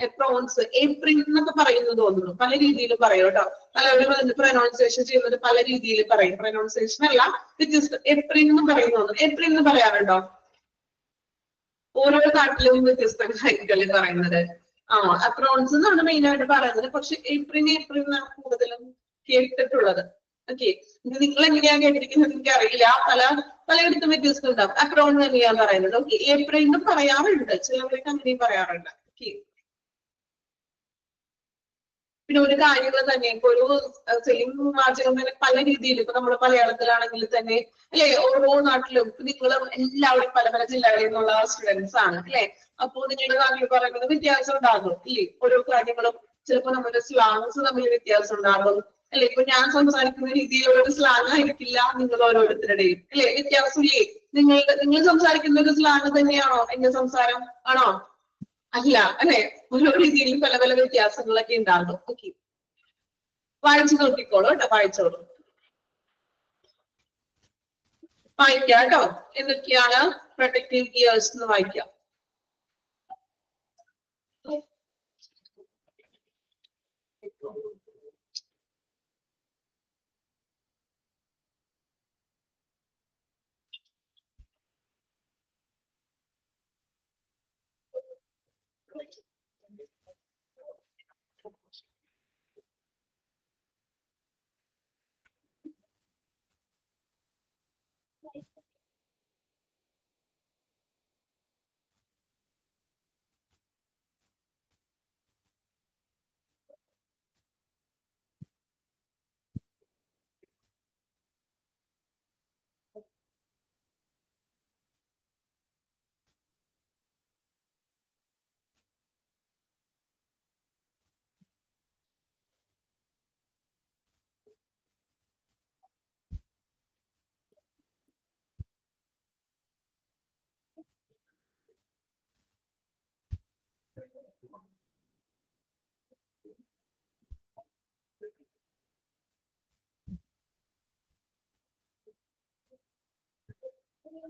എപ്രോൺസ്, ഏപ്രിൽ എന്നൊക്കെ പറയുന്നത് തോന്നുന്നു. പല രീതിയിൽ പറയും കേട്ടോ. പലരും അതിന്റെ പ്രൊനൗൺസിയേഷൻ ചെയ്യുന്നത് പല രീതിയിൽ പറയും. പ്രൊനൗൺസിയേഷൻ അല്ല, വ്യത്യസ്ത. ഏപ്രിൽ എന്ന് പറയുന്നു. ഏപ്രിൽ എന്ന് പറയാറുണ്ടോ? ഓരോ നാട്ടിലും വ്യത്യസ്തങ്ങളായിരിക്കും പറയുന്നത്. അപ്രോൺസ് എന്നാണ് മെയിൻ ആയിട്ട് പറയുന്നത്. പക്ഷെ ഏപ്രിൽ എന്നാണ് കൂടുതലും കേട്ടിട്ടുള്ളത്. ഓക്കെ, നിങ്ങൾ എങ്ങനെയാ കേട്ടിരിക്കുന്നത് എനിക്ക് അറിയില്ല. പലയിടത്തും വ്യത്യസ്തം ഉണ്ടാവും. അപ്രോൺ തന്നെയാണ് പറയുന്നത്. ഓക്കെ, ഏപ്രിൽ എന്ന് പറയാറുണ്ട്. ചിലവർക്ക് അങ്ങനെയും പറയാറുണ്ട്. ഓക്കെ, പിന്നെ ഒരു കാര്യങ്ങൾ തന്നെ ഇപ്പൊ ഒരു സെയിം വാചകം തന്നെ പല രീതിയിൽ ഇപ്പൊ നമ്മൾ മലയാളത്തിലാണെങ്കിൽ തന്നെ അല്ലെ, ഓരോ നാട്ടിലും നിങ്ങളും എല്ലാവരും പല പല ജില്ലകളിൽ നിന്നുള്ള സ്റ്റുഡൻസ് ആണ് അല്ലെ. അപ്പൊ നിങ്ങളുടെ നാട്ടിൽ പറയുന്നത് വ്യത്യാസം ഉണ്ടാകും ഇല്ലേ? ഓരോ കാര്യങ്ങളും ചിലപ്പോൾ നമ്മുടെ സ്ലാങ്സ് തമ്മിൽ വ്യത്യാസം ഉണ്ടാകും അല്ലെ. ഇപ്പൊ ഞാൻ സംസാരിക്കുന്ന രീതിയിലുള്ള ഒരു സ്ലാങ് ആയിരിക്കില്ല നിങ്ങൾ ഓരോരുത്തരുടെയും അല്ലെ. വ്യത്യാസം ഇല്ലേ? നിങ്ങൾ സംസാരിക്കുന്ന ഒരു സ്ലാങ് തന്നെയാണോ എന്റെ സംസാരം? ആണോ? അല്ല അല്ലെ. ഓരോ രീതിയിലും പല പല വ്യത്യാസങ്ങളൊക്കെ ഉണ്ടാകും. ഓക്കെ, വായിച്ചു നോക്കിക്കോളൂ കേട്ടോ. വായിച്ചോളൂ, വായിക്കാം കേട്ടോ. എന്തൊക്കെയാണ് പ്രൊട്ടക്റ്റീവ് ഗിയേഴ്സ് എന്ന് വായിക്കാം. വായിച്ചല്ലോ.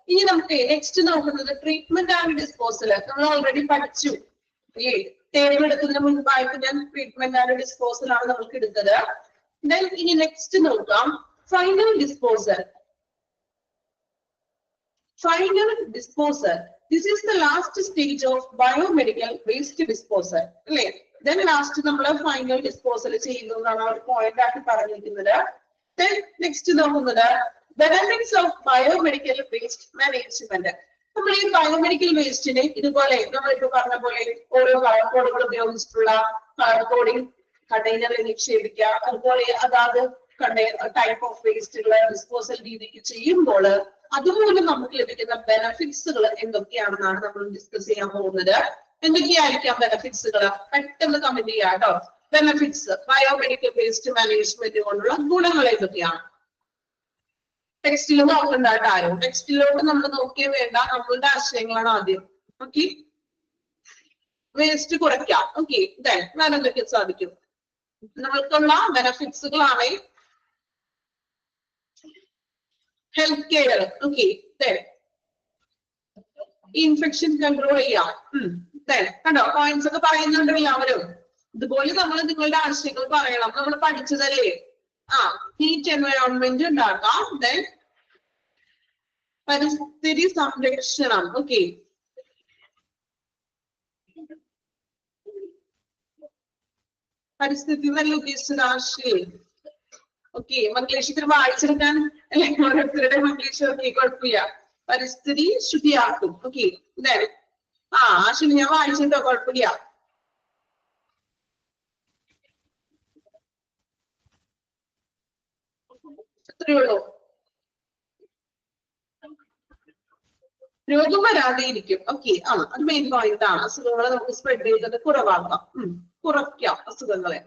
ഇനി നമുക്ക് നെക്സ്റ്റ് നോക്കുന്നത് ട്രീറ്റ്മെന്റ് ആൻഡ് ഡിസ്പോസൽ. നമ്മൾ ഓൾറെഡി പഠിച്ചു. ഈ ടേബിൾ എടുക്കുന്നതിന് മുൻപായിട്ട് ഞാൻ ട്രീറ്റ്മെന്റ് ആൻഡ് ഡിസ്പോസൽ ആണ് നമുക്ക് എടുത്തത്. ഇനി നെക്സ്റ്റ് നോക്കാം final disposal. Final disposal. This is the last stage of biomedical waste disposal. അല്ലേ? Then last നമ്മൾ ഫൈനൽ ഡിസ്പോസൽ ചെയ്യുന്നു എന്നാണ് ഒരു പോയിന്റ് ആക്കി പറഞ്ഞിരിക്കുന്നത്. Then next നോക്കുന്നത് benefits of biomedical waste management. നമ്മൾ ഈ ബയോമെഡിക്കൽ വേസ്റ്റിനെ ഇതുപോലെ നമ്മളിപ്പോ പറഞ്ഞ പോലെ ഓരോ കളർ കോഡുകൾ ഉപയോഗിച്ചിട്ടുള്ള കളർ കോഡിംഗ് കണ്ടെയ്നറിൽ നിക്ഷേപിക്കുക, അതുപോലെ അതാത് ടൈപ്പ് ഓഫ് വേസ്റ്റുകൾ ഡിസ്പോസൽ രീതിക്ക് ചെയ്യുമ്പോൾ അതുമൂലം നമുക്ക് ലഭിക്കുന്ന ബെനഫിറ്റ്സുകൾ എന്തൊക്കെയാണെന്നാണ് നമ്മൾ ഡിസ്കസ് ചെയ്യാൻ പോകുന്നത്. എന്തൊക്കെയായിരിക്കാം ബെനഫിറ്റ്സുകൾ? പെട്ടെന്ന് കമന്റ് ചെയ്യാം കേട്ടോ. ബെനഫിറ്റ്സ് ബയോമെഡിക്കൽ വേസ്റ്റ് മാനേജ്മെന്റ് കൊണ്ടുള്ള ഗുണങ്ങൾ എന്തൊക്കെയാണ്? ടെക്സ്റ്റിൽ നോക്കണ്ട കേട്ടോ ആരും. ടെക്സ്റ്റിലോട്ട് നമ്മൾ നോക്കിയേ വേണ്ട, നമ്മളുടെ ആശയങ്ങളാണ് ആദ്യം. ഓക്കെ, വേസ്റ്റ് കുറയ്ക്കാം. ഓക്കെ, വേറെ എന്തൊക്കെ സാധിക്കും? നമ്മൾക്കുള്ള ബെനഫിറ്റ്സുകളാണ് health care. Okay, infection control ചെയ്യാം. കണ്ടോ പോയിന്റ്സ് ഒക്കെ പറയുന്നുണ്ട് എല്ലാവരും. ഇതുപോലെ നമ്മൾ നിങ്ങളുടെ ആശയങ്ങൾ പറയണം. നമ്മൾ പഠിച്ചതല്ലേ? ഹീറ്റ് എൻവയോൺമെന്റ് ഉണ്ടാക്കാം. പരിസ്ഥിതി സംരക്ഷണം. ഓക്കെ, പരിസ്ഥിതി നല്ല ഉദ്ദേശിച്ചത് ആശയം. ഓക്കെ, മംഗ്ലീഷത്തിൽ വായിച്ചെടുക്കാൻ അല്ലെ ഓരോരുത്തരുടെ മംഗ്ലീഷ്. ഓക്കെ, കുഴപ്പമില്ല. പരിസ്ഥിതി ശുദ്ധിയാക്കും. ഓക്കെ, ആശയം ഞാൻ വായിച്ചിട്ടോ, കുഴപ്പമില്ല. അത്രയേ ഉള്ളൂ. രോഗം വരാതെ ഇരിക്കും. ഓക്കെ, അത് മെയിൻ പോയിന്റ് ആണ്. അസുഖങ്ങളെ നമുക്ക് സ്പ്രെഡ് ചെയ്തത് കുറവാക്കാം, കുറയ്ക്കാം അസുഖങ്ങളെ.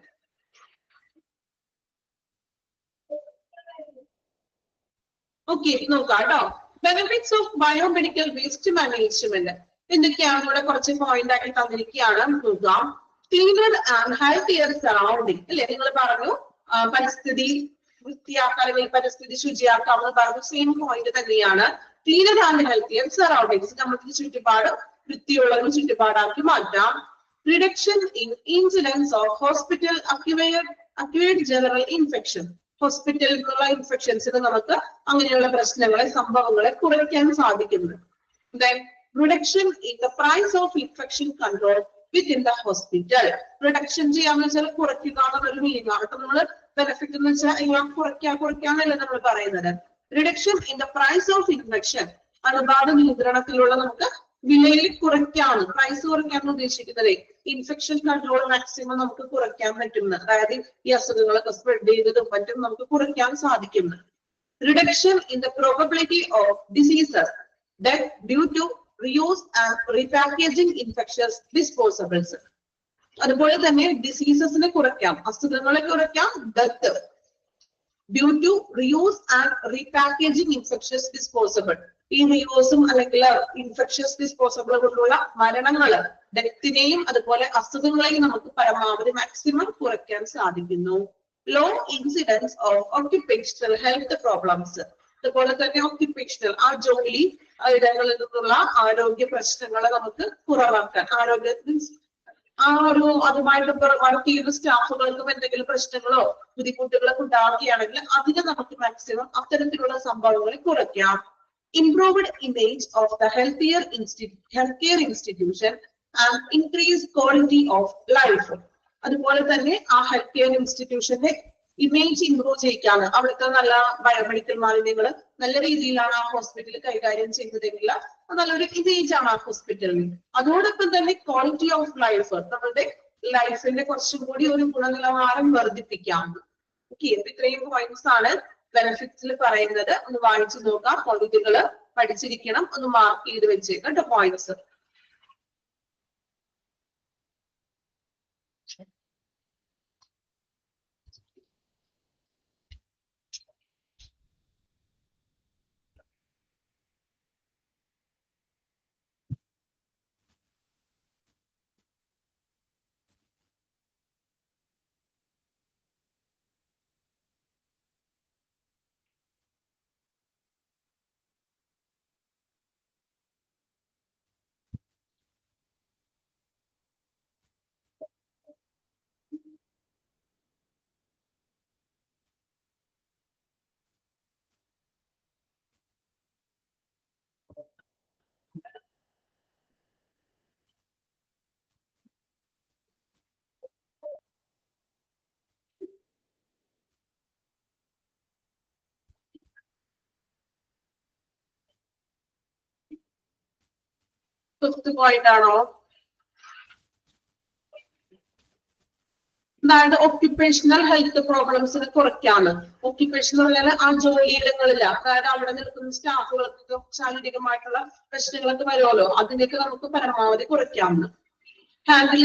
ഓക്കെ, നോക്കാം കേട്ടോ. Benefits of biomedical waste management എന്തൊക്കെയാണ്? ഇവിടെ കുറച്ച് പോയിന്റ് ആക്കി തന്നിരിക്കുകയാണ്. നോക്കാം. Cleaner and healthier surrounding. അല്ലെ, നിങ്ങൾ പറഞ്ഞു പരിസ്ഥിതി വൃത്തിയാക്കാൻ അല്ലെങ്കിൽ പരിസ്ഥിതി ശുചിയാക്കാമെന്ന് പറഞ്ഞു. സെയിം പോയിന്റ് തന്നെയാണ്. ക്ലീനർ ആൻഡ് ഹെൽത്തിയർ സറൗണ്ടിങ്സ്, നമുക്ക് ചുറ്റുപാട് വൃത്തിയുള്ളൊരു ചുറ്റുപാടാക്കി മാറ്റാം. Reduction in incidence of hospital acquired general infection. ഹോസ്പിറ്റലിലുള്ള ഇൻഫെക്ഷൻസിന് നമുക്ക് അങ്ങനെയുള്ള പ്രശ്നങ്ങളെ സംഭവങ്ങളെ കുറയ്ക്കാൻ സാധിക്കുന്നു. Reduction in the price of infection control within the hospital. Reduction ചെയ്യാന്ന് വെച്ചാൽ കുറയ്ക്കുക എന്നൊരു മീനിങ് ആണ്. നമ്മൾ ബെനിഫിറ്റ് എന്ന് വെച്ചാൽ എല്ലാം കുറയ്ക്കാന്നല്ല നമ്മൾ പറയുന്നത്. Reduction in the price of infection, അണുബാധ നിയന്ത്രണത്തിലുള്ള നമുക്ക് വിലയിൽ കുറയ്ക്കാണ്. പ്രൈസ് കുറയ്ക്കാന്ന് ഉദ്ദേശിക്കുന്നത് ഇൻഫെക്ഷൻ കൺട്രോൾ മാക്സിമം നമുക്ക് കുറയ്ക്കാൻ പറ്റുന്ന, അതായത് ഈ അസുഖങ്ങളൊക്കെ സ്പ്രെഡ് ചെയ്തതും മറ്റും നമുക്ക് കുറയ്ക്കാൻ സാധിക്കുന്നു. Reduction in the probability of diseases death due to reuse and repackaging infectious disposables. അതുപോലെ തന്നെ ഡിസീസസിനെ കുറയ്ക്കാം, അസുഖങ്ങളെ കുറയ്ക്കാം. Death due to reuse and repackaging infectious disposable. ഈ റിയൂസും അല്ലെങ്കിൽ ഇൻഫെക്ഷസ് ഡിസ്പോസബിൾ കൊണ്ടുള്ള മരണങ്ങള്, ഡെത്തിനെയും അതുപോലെ അസുഖങ്ങളെയും നമുക്ക് പരമാവധി മാക്സിമം കുറയ്ക്കാൻ സാധിക്കുന്നു. Low incidence of occupational health problems. അതുപോലെ തന്നെ ഓക്യുപേഷണൽ, ആ ജോലി ഇടങ്ങളിൽ നിന്നുള്ള ആരോഗ്യ പ്രശ്നങ്ങളെ നമുക്ക് കുറവാക്കാൻ, ആരോഗ്യ അതുമായിട്ട് വർക്ക് ചെയ്യുന്ന സ്റ്റാഫുകൾക്കും എന്തെങ്കിലും പ്രശ്നങ്ങളോ ബുദ്ധിമുട്ടുകളൊക്കെ ഉണ്ടാവുകയാണെങ്കിൽ അതിനെ നമുക്ക് മാക്സിമം അത്തരത്തിലുള്ള സംഭവങ്ങളെ കുറയ്ക്കാം. Improved image of the health care institution and increase quality of life. അതുപോലെ തന്നെ ആ ഹെൽത്ത് കെയർ ഇൻസ്റ്റിറ്റ്യൂഷന്റെ ഇമേജ് ഇംപ്രൂവ് ചെയ്യിക്കാണ്. അവിടുത്തെ നല്ല ബയോമെഡിക്കൽ മാലിന്യങ്ങൾ നല്ല രീതിയിലാണ് ആ ഹോസ്പിറ്റൽ കൈകാര്യം ചെയ്യുന്നതെങ്കിൽ നല്ലൊരു ഇമേജ് ആണ് ആ ഹോസ്പിറ്റലിന്. അതോടൊപ്പം തന്നെ ക്വാളിറ്റി ഓഫ് ലൈഫ്, നമ്മുടെ ലൈഫിന്റെ കുറച്ചും കൂടി ഒരു ഗുണനിലവാരം വർദ്ധിപ്പിക്കാം. ഓക്കെ, ഇത്രയും പോയിന്റ്സ് ആണ് ബെനിഫിറ്റ്സിൽ പറയുന്നത്. ഒന്ന് വായിച്ചു നോക്കാം. പോയിന്റുകൾ പഠിച്ചിരിക്കണം, ഒന്ന് മാർക്ക് ചെയ്ത് വെച്ചേക്കാം കേട്ടോ പോയിന്റ്സ്. ഫിഫ്ത് പോയിന്റ് ആണോ? അതായത് ഒക്യുപ്പേഷണൽ ഹെൽത്ത് പ്രോബ്ലംസിന് കുറയ്ക്കാണ്. ഒക്യുപ്പേഷണൽ ആ ജോലിയിടങ്ങളില്ല, അതായത് അവിടെ നിൽക്കുന്ന സ്റ്റാഫുകൾക്ക് ശാരീരികമായിട്ടുള്ള പ്രശ്നങ്ങളൊക്കെ വരുമല്ലോ, അതിനൊക്കെ നമുക്ക് പരമാവധി കുറയ്ക്കാമെന്ന്. ഹാൻഡിൽ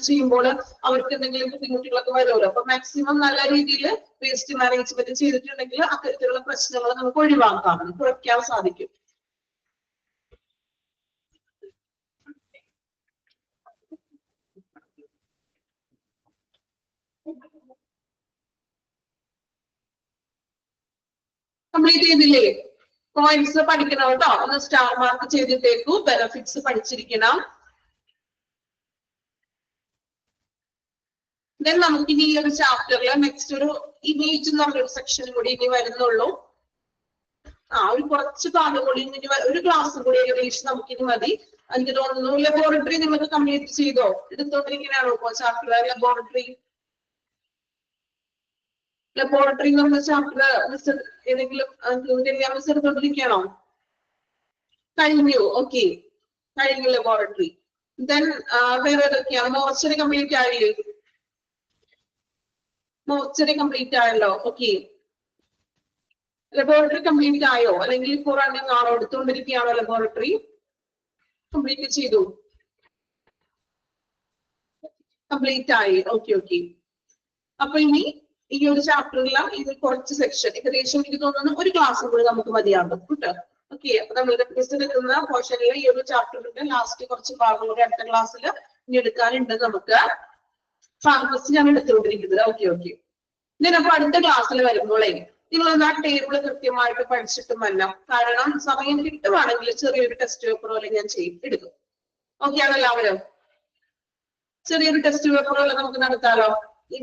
ചെയ്യുമ്പോൾ അവർക്ക് എന്തെങ്കിലും ബുദ്ധിമുട്ടുകളൊക്കെ വരുമല്ലോ, അപ്പൊ മാക്സിമം നല്ല രീതിയിൽ വേസ്റ്റ് മാനേജ്മെന്റ് ചെയ്തിട്ടുണ്ടെങ്കിൽ അത്തരത്തിലുള്ള പ്രശ്നങ്ങൾ നമുക്ക് ഒഴിവാക്കാമെന്ന്, കുറയ്ക്കാൻ സാധിക്കും. കംപ്ലീറ്റ് ചെയ്തില്ലേ? പോയിന്റ്സ് പഠിക്കണം കേട്ടോ, ഒന്ന് സ്റ്റാർ മാർക്ക് ചെയ്തിട്ടേക്കൂ. ബെനിഫിറ്റ്സ് പഠിച്ചിരിക്കണം. ദെൻ നമുക്ക് ഇനി ഈ ഒരു ചാപ്റ്ററിൽ നെക്സ്റ്റ് ഒരു ഇമേജ് എന്ന് പറഞ്ഞൊരു സെക്ഷൻ കൂടി ഇനി വരുന്നുള്ളൂ. ഒരു കുറച്ച് ഭാഗം കൂടി ഇനി ഒരു ക്ലാസ് കൂടി ഏകദേശം നമുക്കിനി മതി. എനിക്ക് തോന്നുന്നു ലബോറട്ടറി നിങ്ങൾക്ക് കംപ്ലീറ്റ് ചെയ്തോ? എടുത്തോണ്ടിരിക്കുകയാണോ ഇപ്പോ ചാപ്റ്റർ ലബോറട്ടറി? ലബോറട്ടറി എന്ന് പറഞ്ഞ ചാപ്റ്റർ ഏതെങ്കിലും മിസ് എടുത്തോണ്ടിരിക്കുകയാണോ? കഴിഞ്ഞു. ഓക്കെ, കഴിഞ്ഞു ലബോറട്ടറി. ദെൻ വേറെ ഏതൊക്കെയാണ്? മോർച്ചറി കംപ്ലീറ്റ് ആയില്ലേ? മോർച്ചറി കംപ്ലീറ്റ് ആയല്ലോ. ഓക്കെ, ലബോറട്ടറി കംപ്ലീറ്റ് ആയോ? അല്ലെങ്കിൽ ഇപ്പോൾ റണ്ണിങ് ആണോ? എടുത്തുകൊണ്ടിരിക്കുകയാണോ? ലബോറട്ടറി കംപ്ലീറ്റ് ചെയ്തു? കംപ്ലീറ്റ് ആയി. Okay okay. അപ്പൊ ഇനി ഈ ഒരു ചാപ്റ്ററിൽ ഇത് കുറച്ച് സെക്ഷൻ ഏകദേശം എനിക്ക് തോന്നുന്നു ഒരു ക്ലാസ് കൂടി നമുക്ക് മതിയാകും കേട്ടോ. ഓക്കെ, അപ്പൊ നമ്മൾ എടുക്കുന്ന പോർഷനിൽ ഈ ഒരു ചാപ്റ്ററിന്റെ ലാസ്റ്റ് കുറച്ച് ഭാഗം കൂടി അടുത്ത ക്ലാസ്സിൽ ഇനി എടുക്കാനുണ്ട് നമുക്ക്. ഫാർമസി ഞാൻ എടുത്തുകൊണ്ടിരിക്കുന്നത്. Okay okay. ഇതിനപ്പൊ അടുത്ത ക്ലാസ്സിൽ വരുമ്പോഴേ നിങ്ങളൊന്ന് ആ ടേബിൾ കൃത്യമായിട്ട് പഠിച്ചിട്ടും വല്ല, കാരണം സമയം കിട്ടുവാണെങ്കിൽ ചെറിയൊരു ടെസ്റ്റ് പേപ്പർ പോലെ ഞാൻ എടുക്കും. ഓക്കെ ആണോ എല്ലാവരും? ചെറിയൊരു ടെസ്റ്റ് പേപ്പർ പോലെ നമുക്ക് നടത്താലോ. ഈ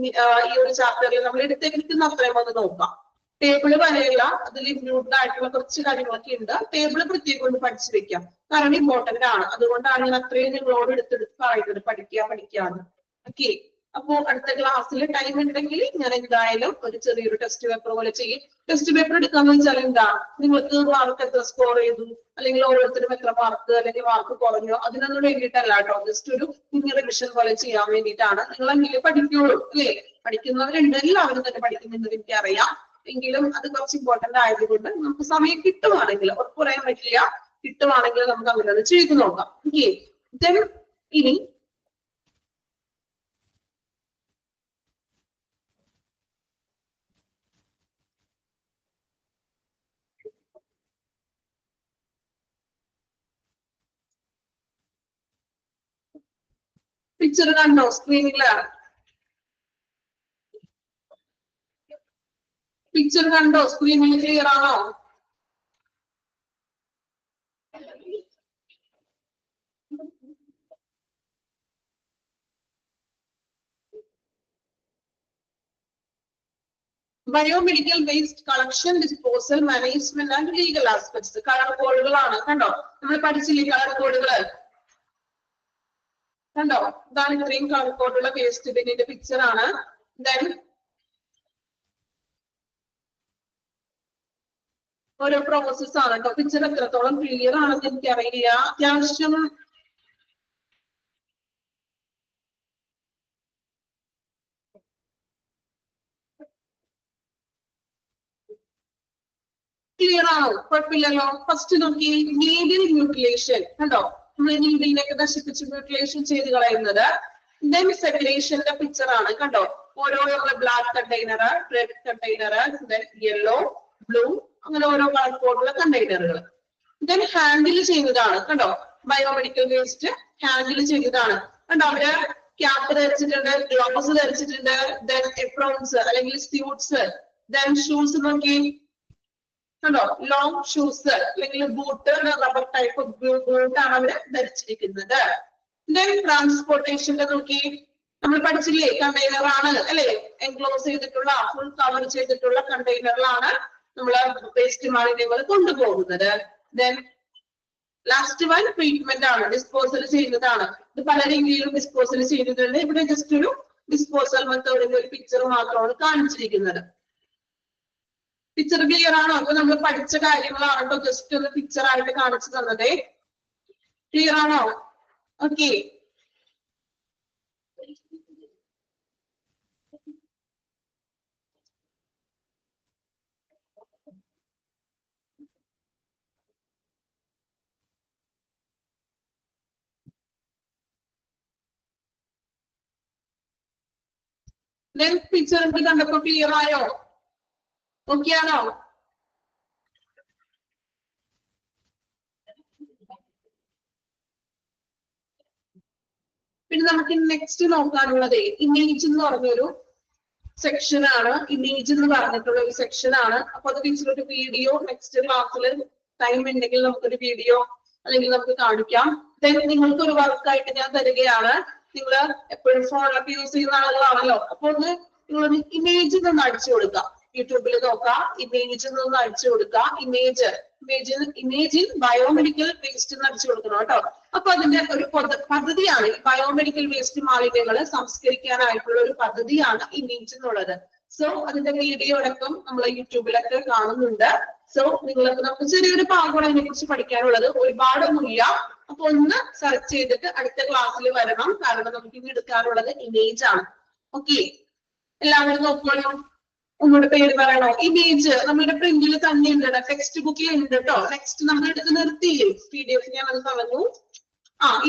ഒരു ചാപ്റ്ററിൽ നമ്മൾ എടുത്തിരിക്കുന്ന അത്രയും ഒന്ന് നോക്കാം. ടേബിള് വരെയുള്ള അതിൽ ഇൻക്ലൂഡഡ് ആയിട്ടുള്ള കുറച്ച് കാര്യങ്ങളൊക്കെ ഉണ്ട്. ടേബിള് പ്രത്യേകം കൊണ്ട് പഠിച്ചു വെക്കാം, കാരണം ഇമ്പോർട്ടന്റ് ആണ്. അതുകൊണ്ടാണ് ഞാൻ അത്രയും നിങ്ങളോട് എടുത്തെടുത്ത് പറയുന്നത് പഠിക്കാന്ന്. ഓക്കെ, അപ്പോ അടുത്ത ക്ലാസ്സിൽ ടൈം ഉണ്ടെങ്കിൽ ഞാൻ എന്തായാലും ഒരു ചെറിയൊരു ടെസ്റ്റ് പേപ്പർ പോലെ ചെയ്യും. ടെസ്റ്റ് പേപ്പർ എടുക്കാന്ന് വെച്ചാൽ എന്താ, നിങ്ങൾക്ക് മാർക്ക് എത്ര സ്കോർ ചെയ്തു, അല്ലെങ്കിൽ ഓരോരുത്തരും എത്ര മാർക്ക്, അല്ലെങ്കിൽ മാർക്ക് കുറഞ്ഞോ, അതിനൊന്നും വേണ്ടിയിട്ടല്ല കേട്ടോ. ജസ്റ്റ് ഒരു കുഞ്ഞു റിവിഷൻ പോലെ ചെയ്യാൻ വേണ്ടിയിട്ടാണ്. നിങ്ങൾ എങ്കിലും പഠിക്കുള്ളൂ അല്ലേ? പഠിക്കുന്നവരുണ്ട്, എല്ലാവരും തന്നെ പഠിക്കുന്നുണ്ടെന്ന് എനിക്കറിയാം. എങ്കിലും അത് കുറച്ച് ഇമ്പോർട്ടന്റ് ആയതുകൊണ്ട് നമുക്ക് സമയം കിട്ടുവാണെങ്കിൽ, ഉറപ്പ് പറയാൻ പറ്റില്ല, കിട്ടുവാണെങ്കിൽ നമുക്ക് അങ്ങനെ അത് ചെയ്തു നോക്കാം. ഓക്കെ, ഇനി പിക്ചർ കണ്ടോ സ്ക്രീനില്? പിക്ചർ കണ്ടോ സ്ക്രീനിൽ? ക്ലിയർ ആണോ? Biomedical waste collection, disposal, management and legal aspects. Colour കോഡുകളാണ് കണ്ടോ, നമ്മൾ പഠിച്ചില്ലേ കളർ കോഡുകൾ? കണ്ടോ, ഇതാണ് ഇത്രയും കളർ കോഡുള്ള വേസ്റ്റ് ബിന്നിന്റെ പിക്ചർ ആണ്. ദെൻ ഓരോ പ്രോസസ് ആണ് കേട്ടോ. പിക്ചർ എത്രത്തോളം ക്ലിയർ ആണെന്ന് എനിക്കറിയില്ല. അത്യാവശ്യം ക്ലിയർ ആണോ? കുഴപ്പമില്ലല്ലോ. ഫസ്റ്റ് നോക്കി, നീഡിൽ മ്യൂട്ടിലേഷൻ കണ്ടോ, നമ്മൾ നീഡിലിനൊക്കെ നശിപ്പിച്ച് മ്യൂട്ടിലേഷൻ ചെയ്ത് കളയുന്നത്. ദെൻ സെപ്പറേഷന്റെ പിക്ചർ ആണ് കണ്ടോ, ഓരോ black container, red container, then yellow, blue, അങ്ങനെ ഓരോ കളർ കോഡുള്ള കണ്ടെയ്നറുകൾ. ദെൻ ഹാൻഡിൽ ചെയ്യുന്നതാണ് കണ്ടോ, ബയോമെഡിക്കൽ വേസ്റ്റ് ഹാൻഡിൽ ചെയ്തതാണ് കണ്ടോ. അവര് ക്യാപ്പ് ധരിച്ചിട്ടുണ്ട്, ഗ്ലൗസ് ധരിച്ചിട്ടുണ്ട്, ദെൻ എപ്രോൺസ് അല്ലെങ്കിൽ സ്യൂട്ട്സ്, ദെൻ ഷൂസ് നോക്കി കണ്ടോ, ലോങ് ഷൂസ് അല്ലെങ്കിൽ ബൂട്ട്, റബ്ബർ ടൈപ്പ് ബൂട്ടാണ് അവര് ധരിച്ചിരിക്കുന്നത്. ദെൻ ട്രാൻസ്പോർട്ടേഷന്റെ നോക്കി, നമ്മൾ പഠിച്ചില്ലേ കണ്ടെയ്നർ ആണ് അല്ലെ, എൻക്ലോസ് ചെയ്തിട്ടുള്ള ഫുൾ കവർ ചെയ്തിട്ടുള്ള കണ്ടെയ്നറിലാണ് നമ്മൾ വേസ്റ്റ് മാലിന്യങ്ങൾ കൊണ്ടുപോകുന്നത്. ദെൻ ലാസ്റ്റ് വൺ ട്രീറ്റ്മെന്റ് ആണ്, ഡിസ്പോസൽ ചെയ്യുന്നതാണ്. ഇത് പല രീതിയിലും ഡിസ്പോസൽ ചെയ്യുന്നുണ്ട്. ഇവിടെ ജസ്റ്റ് ഒരു ഡിസ്പോസൽ മെത്തേഡിന്റെ ഒരു പിക്ചർ മാത്രമാണ് കാണിച്ചിരിക്കുന്നത്. പിക്ചർ ക്ലിയർ ആണോ? അപ്പൊ നമ്മൾ പഠിച്ച കാര്യങ്ങളാണോ ജസ്റ്റ് ഒന്ന് പിക്ചർ ആയിട്ട് കാണിച്ചു തന്നത്. ക്ലിയർ ആണോ? ഓക്കെ. പിക്ചർ കണ്ടപ്പോ ക്ലിയർ ആയോ? ഓക്കെ ആണോ? പിന്നെ നമുക്ക് നെക്സ്റ്റ് നോക്കാനുള്ളത് ഇമേജ് എന്ന് പറഞ്ഞൊരു സെക്ഷൻ ആണ്. ഇമേജ് എന്ന് പറഞ്ഞിട്ടുള്ള ഒരു സെക്ഷൻ ആണ്. അപ്പൊ അത് വെച്ചിട്ടൊരു വീഡിയോ നെക്സ്റ്റ് ക്ലാസ്സിൽ ടൈം ഉണ്ടെങ്കിൽ നമുക്കൊരു വീഡിയോ അല്ലെങ്കിൽ നമുക്ക് കാണിക്കാം. ദെൻ നിങ്ങൾക്ക് ഒരു വർക്കായിട്ട് ഞാൻ തരികയാണ്. നിങ്ങൾ എപ്പോഴും ഫോണൊക്കെ യൂസ് ചെയ്യുന്ന ആളുകളാണല്ലോ. അപ്പൊ ഒന്ന് നിങ്ങളൊരു ഇമേജ് ഒന്ന് അടിച്ചു കൊടുക്കുക. യൂട്യൂബിൽ നോക്കാം, ഇമേജ് ഒന്ന് അടിച്ചു കൊടുക്കുക. ഇമേജിൽ ബയോമെഡിക്കൽ വേസ്റ്റ് എന്ന് അടിച്ചു കൊടുക്കണം കേട്ടോ. അപ്പൊ അതിന്റെ ഒരു പദ്ധതിയാണ് ബയോമെഡിക്കൽ വേസ്റ്റ് മാലിന്യങ്ങൾ സംസ്കരിക്കാനായിട്ടുള്ള ഒരു പദ്ധതിയാണ് ഇമേജ് എന്നുള്ളത്. സോ അതിന്റെ വീഡിയോ അടക്കം നമ്മൾ യൂട്യൂബിലൊക്കെ കാണുന്നുണ്ട്. സോ നിങ്ങൾക്ക് നമുക്ക് ചെറിയൊരു ഭാഗമാണ് അതിനെ കുറിച്ച് പഠിക്കാനുള്ളത്, ഒരുപാടൊന്നുമില്ല. അപ്പൊ ഒന്ന് സെർച്ച് ചെയ്തിട്ട് അടുത്ത ക്ലാസ്സിൽ വരണം. കാരണം നമുക്ക് ഇനി എടുക്കാനുള്ളത് ഇമേജ് ആണ്. ഓക്കെ, എല്ലാവരും നോക്കിക്കോളൂ. ഒന്നുകൂടെ പേര് പറയണോ? ഇമേജ് നമ്മുടെ പ്രിന്റിൽ തന്നെ ഉണ്ട്, ടെക്സ്റ്റ് ബുക്കിൽ ഉണ്ട് കേട്ടോ. നെക്സ്റ്റ് നമ്മൾ എടുത്ത് നിർത്തിയില്ലേ PDF ഞാൻ അത് പറഞ്ഞു.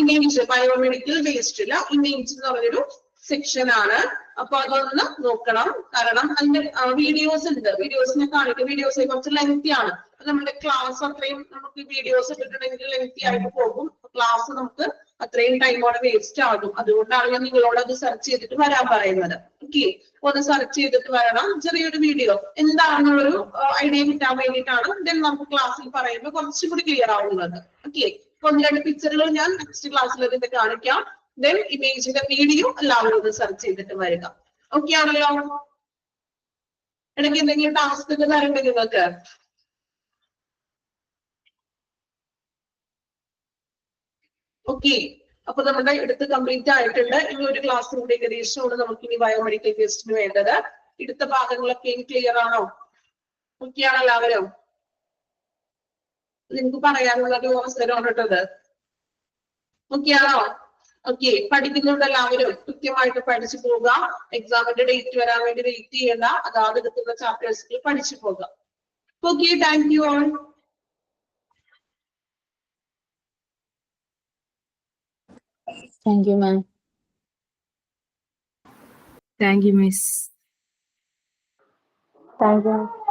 ഇമേജ് ബയോമെഡിക്കൽ വേസ്റ്റില് ഇമേജ് എന്ന് പറഞ്ഞൊരു സെക്ഷൻ ആണ്. അപ്പൊ അതൊന്ന് നോക്കണം. കാരണം അതിന്റെ വീഡിയോസ് ഉണ്ട്, വീഡിയോസിനെ കാണിക്കും. വീഡിയോസ് കുറച്ച് ലെങ്തി ആണ്. നമ്മുടെ ക്ലാസ് അത്രയും നമുക്ക് വീഡിയോസ് ഇട്ടിട്ടുണ്ടെങ്കിൽ ലെങ്തി ആയിട്ട് പോകും. ക്ലാസ് നമുക്ക് അത്രയും ടൈമോടെ വേസ്റ്റ് ആകും. അതുകൊണ്ടാണ് ഞാൻ നിങ്ങളോട് അത് സെർച്ച് ചെയ്തിട്ട് വരാൻ പറയുന്നത്. ഓക്കെ, ഒന്ന് സെർച്ച് ചെയ്തിട്ട് വരണം. ചെറിയൊരു വീഡിയോ എന്താണെന്നുള്ളൊരു ഐഡിയ കിട്ടാൻ വേണ്ടിയിട്ടാണ്. ദെൻ നമുക്ക് ക്ലാസ്സിൽ പറയുമ്പോൾ കുറച്ചും കൂടി ക്ലിയർ ആവുന്നത്. ഓക്കെ, ഒന്ന് രണ്ട് പിക്ചറുകൾ ഞാൻ നെക്സ്റ്റ് ക്ലാസ്സിൽ ഇതിന്റെ കാണിക്കാം. ദെൻ ഇമേജിന്റെ വീഡിയോ എല്ലാവരും ഒന്ന് സെർച്ച് ചെയ്തിട്ട് വരിക. ഓക്കെ ആണല്ലോ? ഇടയ്ക്ക് എന്തെങ്കിലും ടാസ്ക് ഒക്കെ തരണ്ടേ നിങ്ങൾക്ക്? ഓക്കെ, അപ്പൊ നമ്മുടെ എടുത്ത് കംപ്ലീറ്റ് ആയിട്ടുണ്ട്. ഇനി ഒരു ക്ലാസ് കൂടി ഏകദേശമാണ് നമുക്ക് ഇനി ബയോമെഡിക്കൽ വേസ്റ്റിന് വേണ്ടത്. എടുത്ത ഭാഗങ്ങളൊക്കെ ക്ലിയർ ആണോ? ഓക്കെ ആണോ എല്ലാവരും? നിങ്ങൾക്ക് പറയാനുള്ള ഒരു അവസരമാണ് കേട്ടത്. ഓക്കെ ആണോ? ഓക്കെ, പഠിക്കുന്നുണ്ട് എല്ലാവരും. കൃത്യമായിട്ട് പഠിച്ചു പോവുക. എക്സാമിന്റെ ഡേറ്റ് വരാൻ വേണ്ടി വെയിറ്റ് ചെയ്യണ്ട. അതാത് എടുക്കുന്ന ചാപ്റ്റേഴ്സിൽ പഠിച്ചു പോവുക. Okay, thank you all. Thank you, ma'am. Thank you, Miss. Thank you.